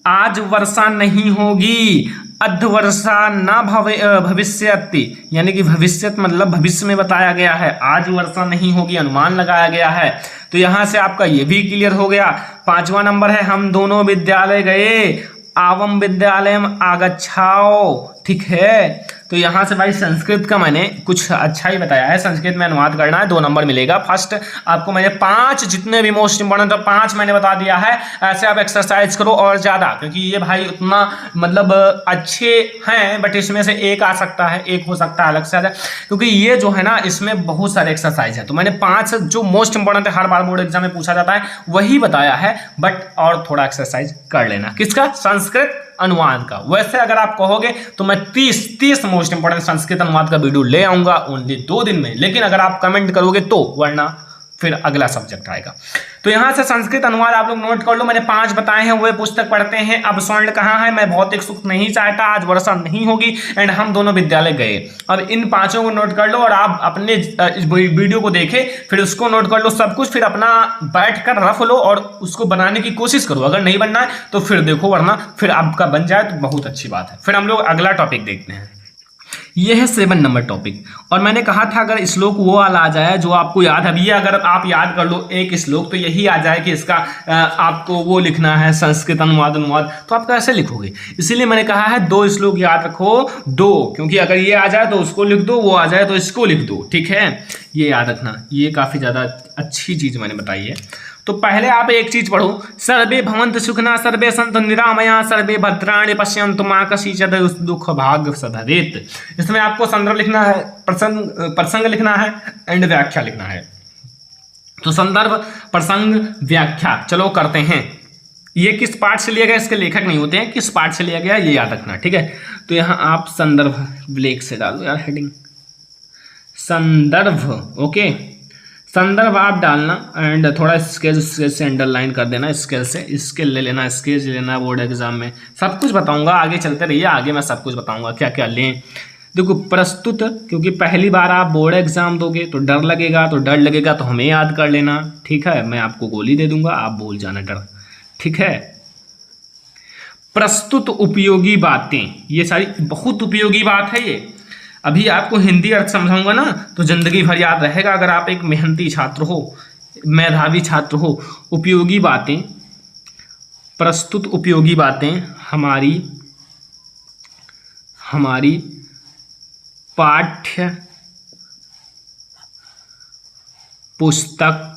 आज वर्षा नहीं होगी, अध वर्षा न भविष्यति, यानी कि भविष्यत मतलब भविष्य में बताया गया है, आज वर्षा नहीं होगी अनुमान लगाया गया है। तो यहां से आपका ये भी क्लियर हो गया। 5वां नंबर है, हम दोनों विद्यालय गए, आवम विद्यालयम आगच्छाओ, ठीक है। तो यहाँ से भाई संस्कृत का मैंने कुछ अच्छा ही बताया है, संस्कृत में अनुवाद करना है, 2 नंबर मिलेगा। फर्स्ट आपको मैंने 5 जितने भी मोस्ट इंपॉर्टेंट है 5 मैंने बता दिया है। ऐसे आप एक्सरसाइज करो और ज़्यादा, क्योंकि ये भाई उतना मतलब अच्छे हैं, बट इसमें से एक आ सकता है, एक हो सकता है अलग से आजा, क्योंकि ये जो है ना इसमें बहुत सारे एक्सरसाइज है। तो मैंने 5 जो मोस्ट इंपॉर्टेंट है, हर बार बोर्ड एग्जाम में पूछा जाता है, वही बताया है, बट और थोड़ा एक्सरसाइज कर लेना। किसका? संस्कृत अनुवाद का। वैसे अगर आप कहोगे तो मैं 30 मोस्ट इंपोर्टेंट संस्कृत अनुवाद का वीडियो ले आऊंगा ओनली 2 दिन में, लेकिन अगर आप कमेंट करोगे तो, वरना फिर अगला सब्जेक्ट आएगा। तो यहां से संस्कृत अनुवाद आप लोग नोट कर लो, मैंने 5 बताए हैं। वे पुस्तक पढ़ते हैं, अब स्वर्ण कहाँ है, मैं भौतिक सुख नहीं चाहता, आज वर्षा नहीं होगी, एंड हम दोनों विद्यालय गए। अब इन 5 को नोट कर लो और आप अपने वीडियो को देखे, फिर उसको नोट कर लो सब कुछ, फिर अपना बैठ कर रफ लो और उसको बनाने की कोशिश करो। अगर नहीं बनना है तो फिर देखो, वरना फिर आपका बन जाए तो बहुत अच्छी बात है। फिर हम लोग अगला टॉपिक देखते हैं, ये है 7 नंबर टॉपिक। और मैंने कहा था अगर श्लोक वो वाला आ जाए जो आपको याद है, ये अगर आप याद कर लो एक श्लोक तो यही आ जाए कि इसका आपको वो लिखना है संस्कृत अनुवाद, तो आप कैसे लिखोगे? इसीलिए मैंने कहा है 2 श्लोक याद रखो, 2, क्योंकि अगर ये आ जाए तो उसको लिख दो, वो आ जाए तो इसको लिख दो, ठीक है। ये याद रखना, ये काफी ज्यादा अच्छी चीज मैंने बताई है। तो पहले आप एक चीज पढ़ो, सर्वे भवन्तु सुखिनः सर्वे सन्तु निरामया सर्वे भद्राणि पश्यन्तु मा कश्चित् दुःख भाग् भवेत्। इसमें आपको संदर्भ लिखना है, प्रसंग लिखना है एंड व्याख्या लिखना है। तो संदर्भ, प्रसंग, व्याख्या, चलो करते हैं। ये किस पार्ट से लिया गया, इसके लेखक नहीं होते हैं, किस पार्ट से लिया गया ये याद रखना, ठीक है। तो यहाँ आप संदर्भ ब्लैक से डालो यार हेडिंग, संदर्भ, ओके। संदर्भ आप डालना एंड थोड़ा स्केच से अंडरलाइन कर देना, स्केल से स्केल ले लेना, स्केच लेना बोर्ड एग्जाम में। सब कुछ बताऊंगा, आगे चलते रहिए, आगे मैं सब कुछ बताऊंगा क्या क्या लें। देखो प्रस्तुत, क्योंकि पहली बार आप बोर्ड एग्जाम दोगे तो डर लगेगा, तो हमें याद कर लेना, ठीक है। मैं आपको गोली दे दूंगा, आप भूल जाना डर, ठीक है। प्रस्तुत उपयोगी बातें, ये सारी बहुत उपयोगी बात है ये। अभी आपको हिंदी अर्थ समझाऊंगा ना तो जिंदगी भर याद रहेगा, अगर आप एक मेहनती छात्र हो, मेधावी छात्र हो। उपयोगी बातें, प्रस्तुत उपयोगी बातें हमारी हमारी पाठ्य पुस्तक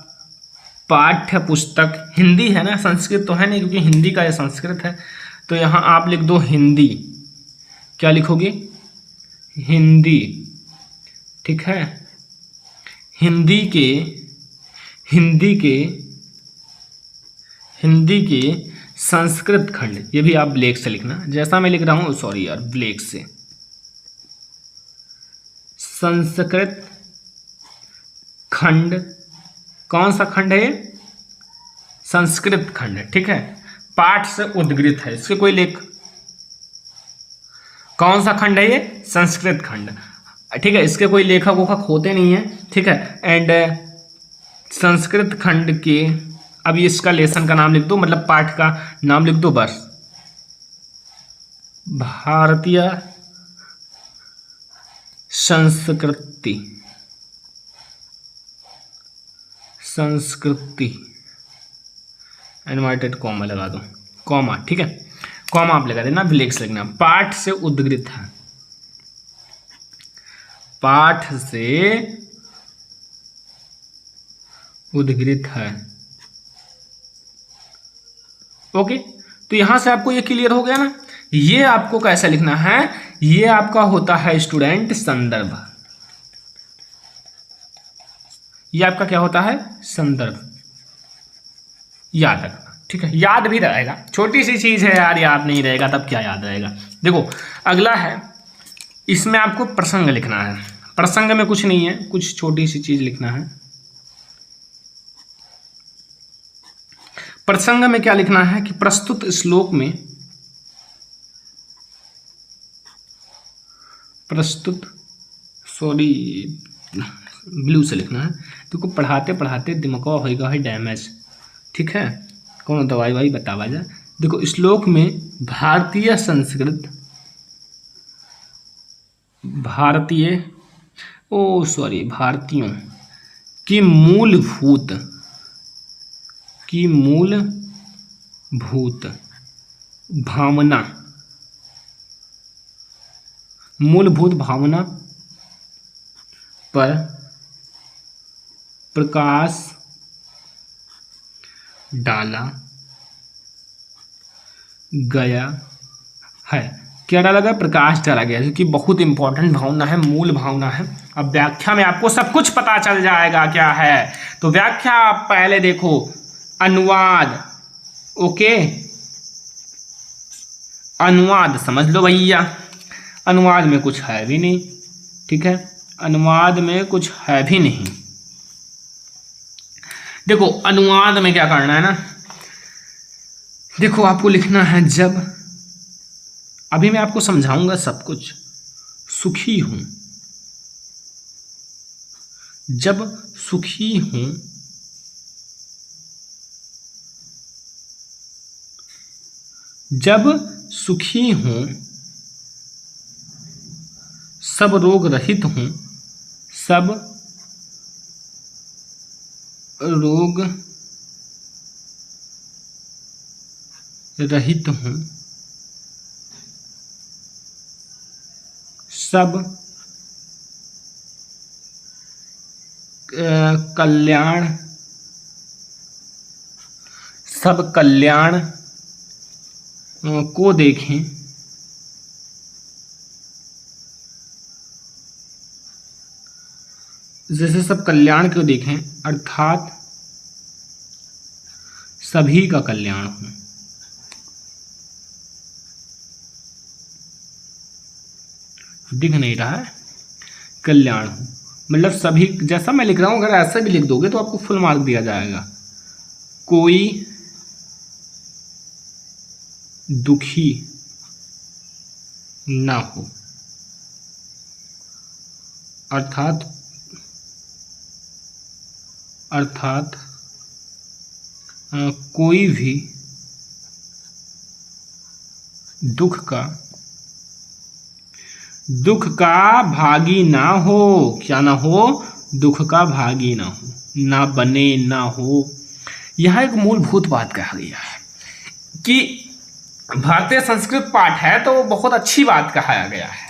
हिंदी है ना, संस्कृत तो है नहीं, क्योंकि हिंदी का ये संस्कृत है। तो यहाँ आप लिख दो हिंदी, क्या लिखोगे? हिंदी, ठीक है। हिंदी के संस्कृत खंड, ये भी आप ब्लैक से लिखना, जैसा मैं लिख रहा हूँ, सॉरी यार, ब्लैक से। संस्कृत खंड, कौन सा खंड है ये? संस्कृत खंड, ठीक है। पाठ से उद्गृत है, इसके कोई लेख, कौन सा खंड है ये? संस्कृत खंड, ठीक है। इसके कोई लेखक वोखक होते नहीं है, ठीक है। एंड संस्कृत खंड के, अब इसका लेसन का नाम लिख दो, मतलब पाठ का नाम लिख दो बस, भारतीय संस्कृति इनवर्टेड कॉमा लगा दो, कॉमा, ठीक है। कॉमा आप लगा देना, ब्लैक्स लिखना। पाठ से उद्गृत है, पाठ से उद्गृत है, ओके। तो यहां से आपको ये क्लियर हो गया ना। ये आपको कैसे लिखना है? ये आपका होता है स्टूडेंट संदर्भ, ये आपका क्या होता है? संदर्भ, याद रखना, ठीक है। याद भी रहेगा, छोटी सी चीज है यार, याद नहीं रहेगा तब क्या याद रहेगा। देखो अगला है, इसमें आपको प्रसंग लिखना है। प्रसंग में कुछ नहीं है, कुछ छोटी सी चीज लिखना है। प्रसंग में क्या लिखना है कि प्रस्तुत श्लोक में, ब्लू से लिखना है, तो पढ़ाते पढ़ाते दिमाग होगा है डैमेज, ठीक है। कौन दवाई वाई बतावा जा। देखो श्लोक में भारतीय संस्कृत, भारतीयों की मूलभूत भावना पर प्रकाश डाला गया है। क्या डाला गया? प्रकाश डाला गया, क्योंकि बहुत इंपॉर्टेंट भावना है, मूल भावना है। अब व्याख्या में आपको सब कुछ पता चल जाएगा क्या है। तो व्याख्या आप पहले देखो, अनुवाद, ओके, अनुवाद समझ लो भैया। अनुवाद में कुछ है भी नहीं, ठीक है, अनुवाद में कुछ है भी नहीं। देखो अनुवाद में क्या करना है ना, देखो आपको लिखना है, जब, अभी मैं आपको समझाऊंगा सब कुछ, सुखी हूं, जब सुखी हूं, सब रोग रहित हूं, सब रोग रहित हूं, सब कल्याण को देखें, जैसे सब कल्याण को देखें, अर्थात सभी का कल्याण हो। दिख नहीं रहा है, कल्याण हो, मतलब सभी, जैसा मैं लिख रहा हूँ अगर ऐसा भी लिख दोगे तो आपको फुल मार्क दिया जाएगा। कोई दुखी ना हो, अर्थात कोई भी दुख का भागी ना हो। क्या ना हो? दुख का भागी ना हो, ना बने, ना हो। यह एक मूलभूत बात कहा गया है कि भारतीय संस्कृत पाठ है तो बहुत अच्छी बात कहा गया है।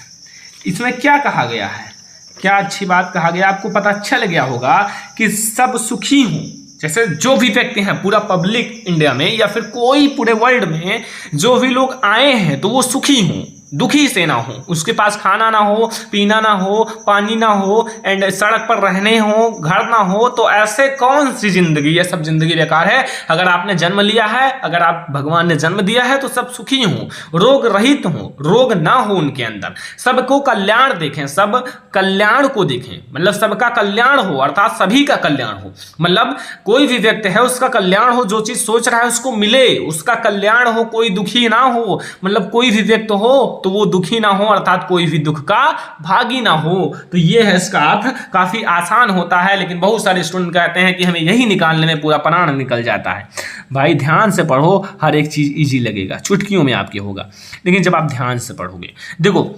इसमें क्या कहा गया है, क्या अच्छी बात कहा गया? आपको पता चल गया होगा कि सब सुखी हों। जैसे जो भी व्यक्ति हैं पूरा पब्लिक इंडिया में या फिर कोई पूरे वर्ल्ड में जो भी लोग आए हैं तो वो सुखी हों, दुखी से ना हो। उसके पास खाना ना हो, पीना ना हो, पानी ना हो, एंड सड़क पर रहने हो, घर ना हो, तो ऐसे कौन सी जिंदगी? ये सब जिंदगी बेकार है। अगर आपने जन्म लिया है, अगर आप भगवान ने जन्म दिया है तो सब सुखी हों, रोग रहित हों, रोग ना हो उनके अंदर, सबको कल्याण देखें, सब कल्याण को देखें, मतलब सबका कल्याण हो, अर्थात सभी का कल्याण हो। मतलब कोई भी व्यक्ति है उसका कल्याण हो, जो चीज सोच रहा है उसको मिले, उसका कल्याण हो, कोई दुखी ना हो। मतलब कोई भी व्यक्ति हो तो वो दुखी ना हो, अर्थात कोई भी दुख का भागी ना हो। तो ये है इसका अर्थ। काफी आसान होता है लेकिन बहुत सारे स्टूडेंट कहते हैं कि हमें यही निकालने में पूरा प्राण निकल जाता है। भाई ध्यान से पढ़ो, हर एक चीज इजी लगेगा, चुटकियों में आपके होगा, लेकिन जब आप ध्यान से पढ़ोगे। देखो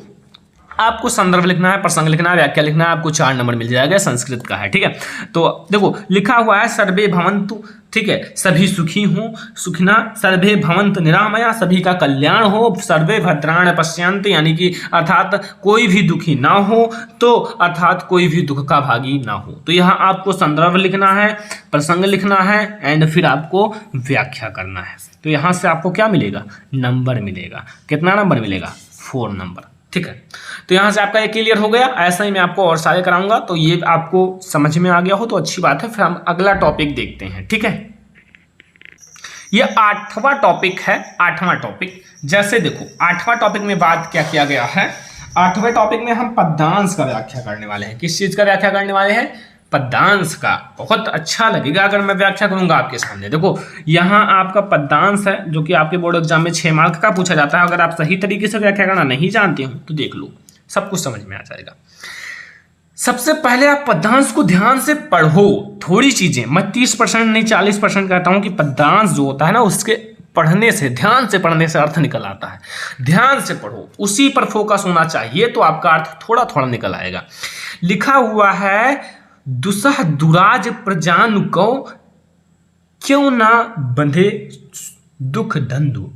आपको संदर्भ लिखना है, प्रसंग लिखना है, व्याख्या लिखना है, आपको 4 नंबर मिल जाएगा, संस्कृत का है, ठीक है। तो देखो लिखा हुआ है सर्वे भवन्तु, ठीक है, सभी सुखी हों, सुखिना, सर्वे भवन्तु निरामया, सभी का कल्याण हो, सर्वे भद्राणि पश्यन्तु, यानी कि अर्थात कोई भी दुखी ना हो, तो अर्थात कोई भी दुख का भागी ना हो। तो यहाँ आपको संदर्भ लिखना है, प्रसंग लिखना है, एंड फिर आपको व्याख्या करना है। तो यहाँ से आपको क्या मिलेगा? नंबर मिलेगा। कितना नंबर मिलेगा? 4 नंबर, ठीक है। तो यहाँ से आपका ये क्लियर हो गया। ऐसा ही मैं आपको और सारे कराऊंगा, तो ये आपको समझ में आ गया हो तो अच्छी बात है। फिर हम अगला टॉपिक देखते हैं, ठीक है। ये 8वां टॉपिक है, 8वां टॉपिक। जैसे देखो 8वां टॉपिक में बात क्या किया गया है, 8वें टॉपिक में हम पद्यांश का व्याख्या करने वाले हैं। किस चीज का व्याख्या करने वाले हैं? पद्यांश का। बहुत अच्छा लगेगा अगर मैं व्याख्या करूंगा आपके सामने। देखो यहाँ आपका पद्यांश है जो कि आपके बोर्ड एग्जाम में 6 मार्क का पूछा जाता है। अगर आप सही तरीके से व्याख्या करना नहीं जानते हो तो देख लो, सब कुछ समझ में आ जाएगा। सबसे पहले आप पद्यांश को ध्यान से पढ़ो। थोड़ी चीजें, मैं 30% नहीं 40% कहता हूं कि पद्यांश जो होता है ना, उसके पढ़ने से, ध्यान से पढ़ने से अर्थ निकल आता है। ध्यान से पढ़ो, उसी पर फोकस होना चाहिए, तो आपका अर्थ थोड़ा थोड़ा निकल आएगा। लिखा हुआ है दुसह दुराज प्रजानुको, क्यों ना बंधे दुख धंधु,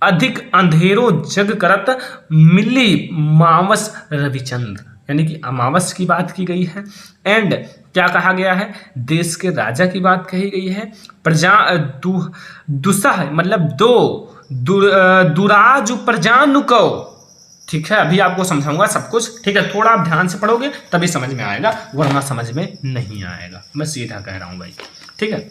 अधिक अंधेरो जग करत, मिली मावस रविचंद्र। यानी कि अमावस की बात की गई है। एंड क्या कहा गया है? देश के राजा की बात कही गई है। प्रजा दुसह मतलब दुराज प्रजानुको, ठीक है। अभी आपको समझाऊंगा सब कुछ, ठीक है। थोड़ा आप ध्यान से पढ़ोगे तभी समझ में आएगा, वरना समझ में नहीं आएगा। मैं सीधा कह रहा हूं भाई, ठीक है।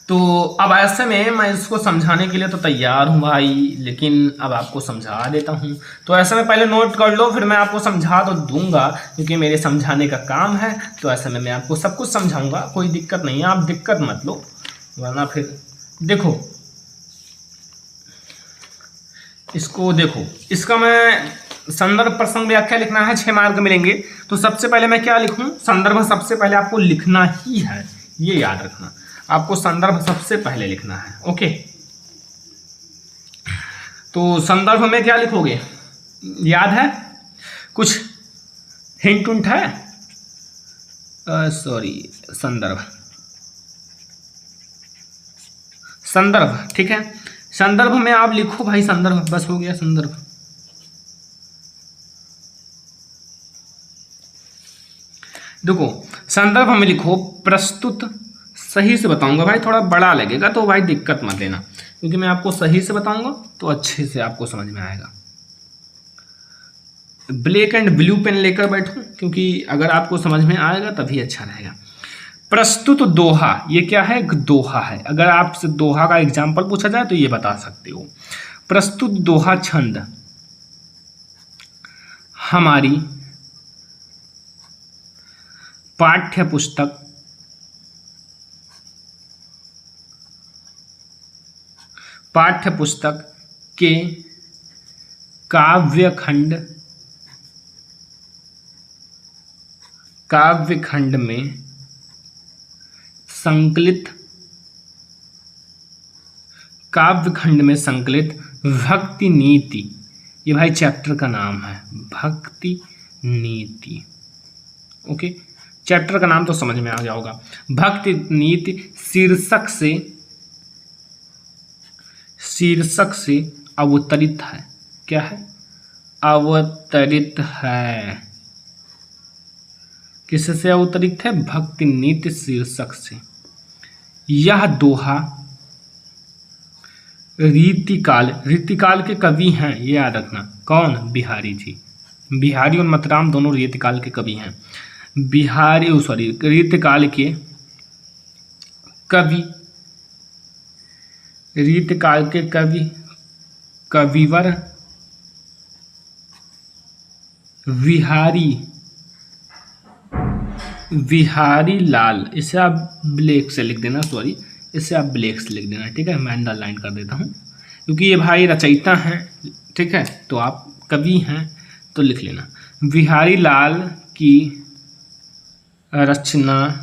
तो अब ऐसे में मैं इसको समझाने के लिए तो तैयार हूं भाई, लेकिन अब आपको समझा देता हूं। तो ऐसे में पहले नोट कर लो, फिर मैं आपको समझा तो दूंगा, क्योंकि मेरे समझाने का काम है। तो ऐसे में मैं आपको सब कुछ समझाऊंगा, कोई दिक्कत नहीं है, आप दिक्कत मत लो, वरना फिर देखो इसको, देखो इसका मैं संदर्भ प्रसंग व्याख्या लिखना है, 6 मार्क मिलेंगे। तो सबसे पहले मैं क्या लिखूं? संदर्भ सबसे पहले आपको लिखना ही है, ये याद रखना, आपको संदर्भ सबसे पहले लिखना है, ओके। तो संदर्भ में क्या लिखोगे, याद है? कुछ हिंट उंट है? संदर्भ, ठीक है। संदर्भ में आप लिखो भाई, संदर्भ, बस हो गया संदर्भ। देखो संदर्भ में लिखो प्रस्तुत, सही से बताऊंगा भाई, थोड़ा बड़ा लगेगा तो भाई दिक्कत मत लेना, क्योंकि मैं आपको सही से बताऊंगा तो अच्छे से आपको समझ में आएगा। ब्लैक एंड ब्लू पेन लेकर बैठो, क्योंकि अगर आपको समझ में आएगा तभी अच्छा रहेगा। प्रस्तुत दोहा, ये क्या है? एक दोहा है। अगर आपसे दोहा का एग्जाम्पल पूछा जाए तो ये बता सकते हो। प्रस्तुत दोहा छंद, हमारी पाठ्य पुस्तक के काव्यखंड में संकलित भक्ति नीति, ये भाई चैप्टर का नाम है, भक्ति नीति। ओके, चैप्टर का नाम तो समझ में आ गया होगा। भक्ति नीति शीर्षक से अवतरित है। क्या है? अवतरित है। किससे अवतरित है? भक्ति नीति शीर्षक से। यह दोहा रीतिकाल के कवि हैं, ये याद रखना। कौन? बिहारी जी। बिहारी और मतराम दोनों रीतिकाल के कवि हैं। रीतिकाल के कविवर बिहारी लाल, इसे आप ब्लैक से लिख देना, इसे आप ब्लैक से लिख देना, ठीक है। मैं अंडरलाइन कर देता हूँ क्योंकि ये भाई रचयिता हैं, ठीक है, तो आप कवि हैं तो लिख लेना। बिहारी लाल की रचना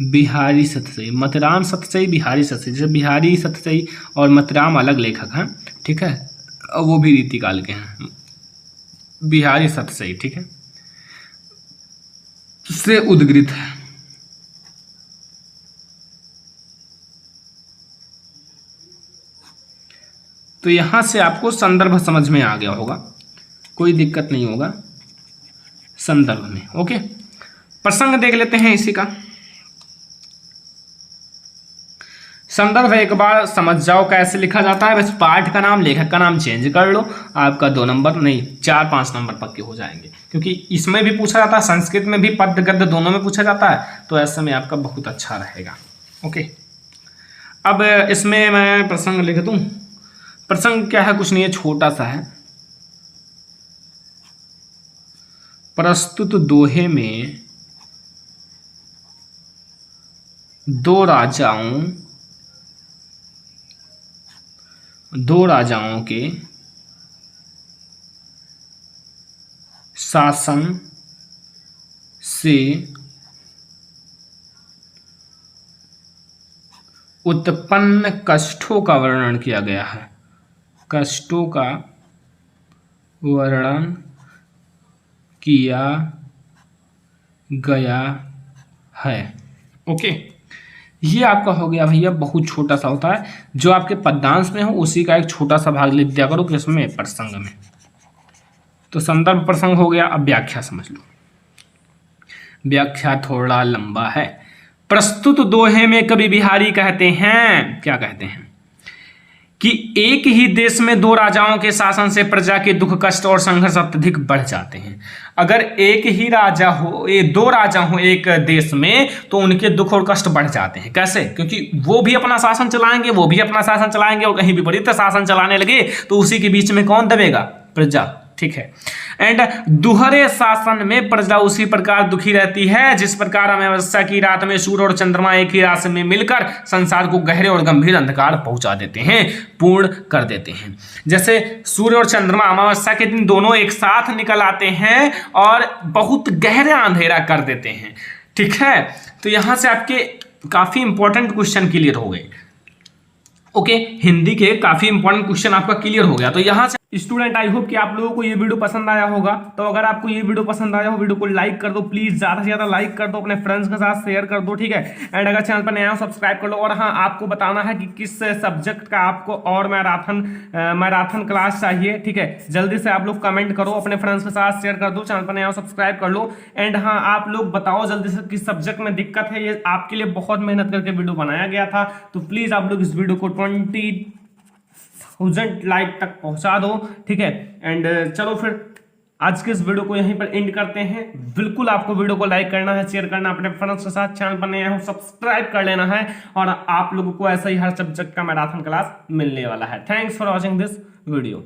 बिहारी सतसई, मतराम सतसई, बिहारी सतसई। जैसे बिहारी सतसई और मतराम अलग लेखक हैं, ठीक है, वो भी रीतिकाल के हैं। बिहारी सतसई, ठीक है, से उद्गृत है। तो यहां से आपको संदर्भ समझ में आ गया होगा, कोई दिक्कत नहीं होगा संदर्भ में। ओके, प्रसंग देख लेते हैं इसी का। संदर्भ एक बार समझ जाओ कैसे लिखा जाता है। बस पाठ का नाम, लेखक का नाम चेंज कर लो, आपका 2 नंबर नहीं 4-5 नंबर पक्के हो जाएंगे, क्योंकि इसमें भी पूछा जाता है, संस्कृत में भी पद्य गद्य दोनों में पूछा जाता है, तो ऐसे में आपका बहुत अच्छा रहेगा। ओके, अब इसमें मैं प्रसंग लिख दूं। प्रसंग क्या है? कुछ नहीं है, छोटा सा है। प्रस्तुत दोहे में दो राजाओं के शासन से उत्पन्न कष्टों का वर्णन किया गया है। कष्टों का वर्णन किया गया है। ओके, ये आपका हो गया भैया, बहुत छोटा सा होता है, जो आपके पद्यांश में हो उसी का एक छोटा सा भाग लिख दिया करो किसमें? प्रसंग में। तो संदर्भ प्रसंग हो गया। अब व्याख्या समझ लो। व्याख्या थोड़ा लंबा है। प्रस्तुत दोहे में कवि बिहारी कहते हैं, क्या कहते हैं कि एक ही देश में 2 राजाओं के शासन से प्रजा के दुख कष्ट और संघर्ष अत्यधिक बढ़ जाते हैं। अगर एक ही राजा हो, 2 राजा हो एक देश में, तो उनके दुख और कष्ट बढ़ जाते हैं। कैसे? क्योंकि वो भी अपना शासन चलाएंगे, वो भी अपना शासन चलाएंगे, और कहीं विपरीत शासन चलाने लगे तो उसी के बीच में कौन दबेगा? प्रजा, ठीक है। एंड दुहरे शासन में प्रजा उसी प्रकार दुखी रहती है जिस प्रकार अमावस्या की रात में सूर्य और चंद्रमा एक ही राशि में मिलकर संसार को गहरे और गंभीर अंधकार पहुंचा देते हैं, पूर्ण कर देते हैं। जैसे सूर्य और चंद्रमा अमावस्या के दिन दोनों एक साथ निकल आते हैं और बहुत गहरा अंधेरा कर देते हैं, ठीक है। तो यहां से आपके काफी इंपॉर्टेंट क्वेश्चन क्लियर हो गए। ओके, हिंदी के काफी इंपॉर्टेंट क्वेश्चन आपका क्लियर हो गया। तो यहां से स्टूडेंट, आई होप कि आप लोगों को ये वीडियो पसंद आया होगा। तो अगर आपको ये वीडियो पसंद आया हो, वीडियो को लाइक कर दो प्लीज, ज्यादा से ज्यादा लाइक कर दो, अपने फ्रेंड्स के साथ शेयर कर दो, ठीक है। एंड अगर चैनल पर नया हो सब्सक्राइब कर लो। और हाँ, आपको बताना है कि किस सब्जेक्ट का आपको और मैराथन क्लास चाहिए, ठीक है। जल्दी से आप लोग कमेंट करो, अपने फ्रेंड्स के साथ शेयर कर दो, चैनल पर नया हो सब्सक्राइब कर लो। एंड हाँ, आप लोग बताओ जल्दी से किस सब्जेक्ट में दिक्कत है। ये आपके लिए बहुत मेहनत करके वीडियो बनाया गया था, तो प्लीज आप लोग इस वीडियो को 20,000 लाइक तक पहुंचा दो, ठीक है। एंड चलो फिर आज के इस वीडियो को यहीं पर एंड करते हैं। बिल्कुल आपको वीडियो को लाइक करना है, शेयर करना, अपने फ्रेंड्स के साथ, चैनल पर नए हो सब्सक्राइब कर लेना है, और आप लोगों को ऐसा ही हर सब्जेक्ट का मैराथन क्लास मिलने वाला है। Thanks for watching this video.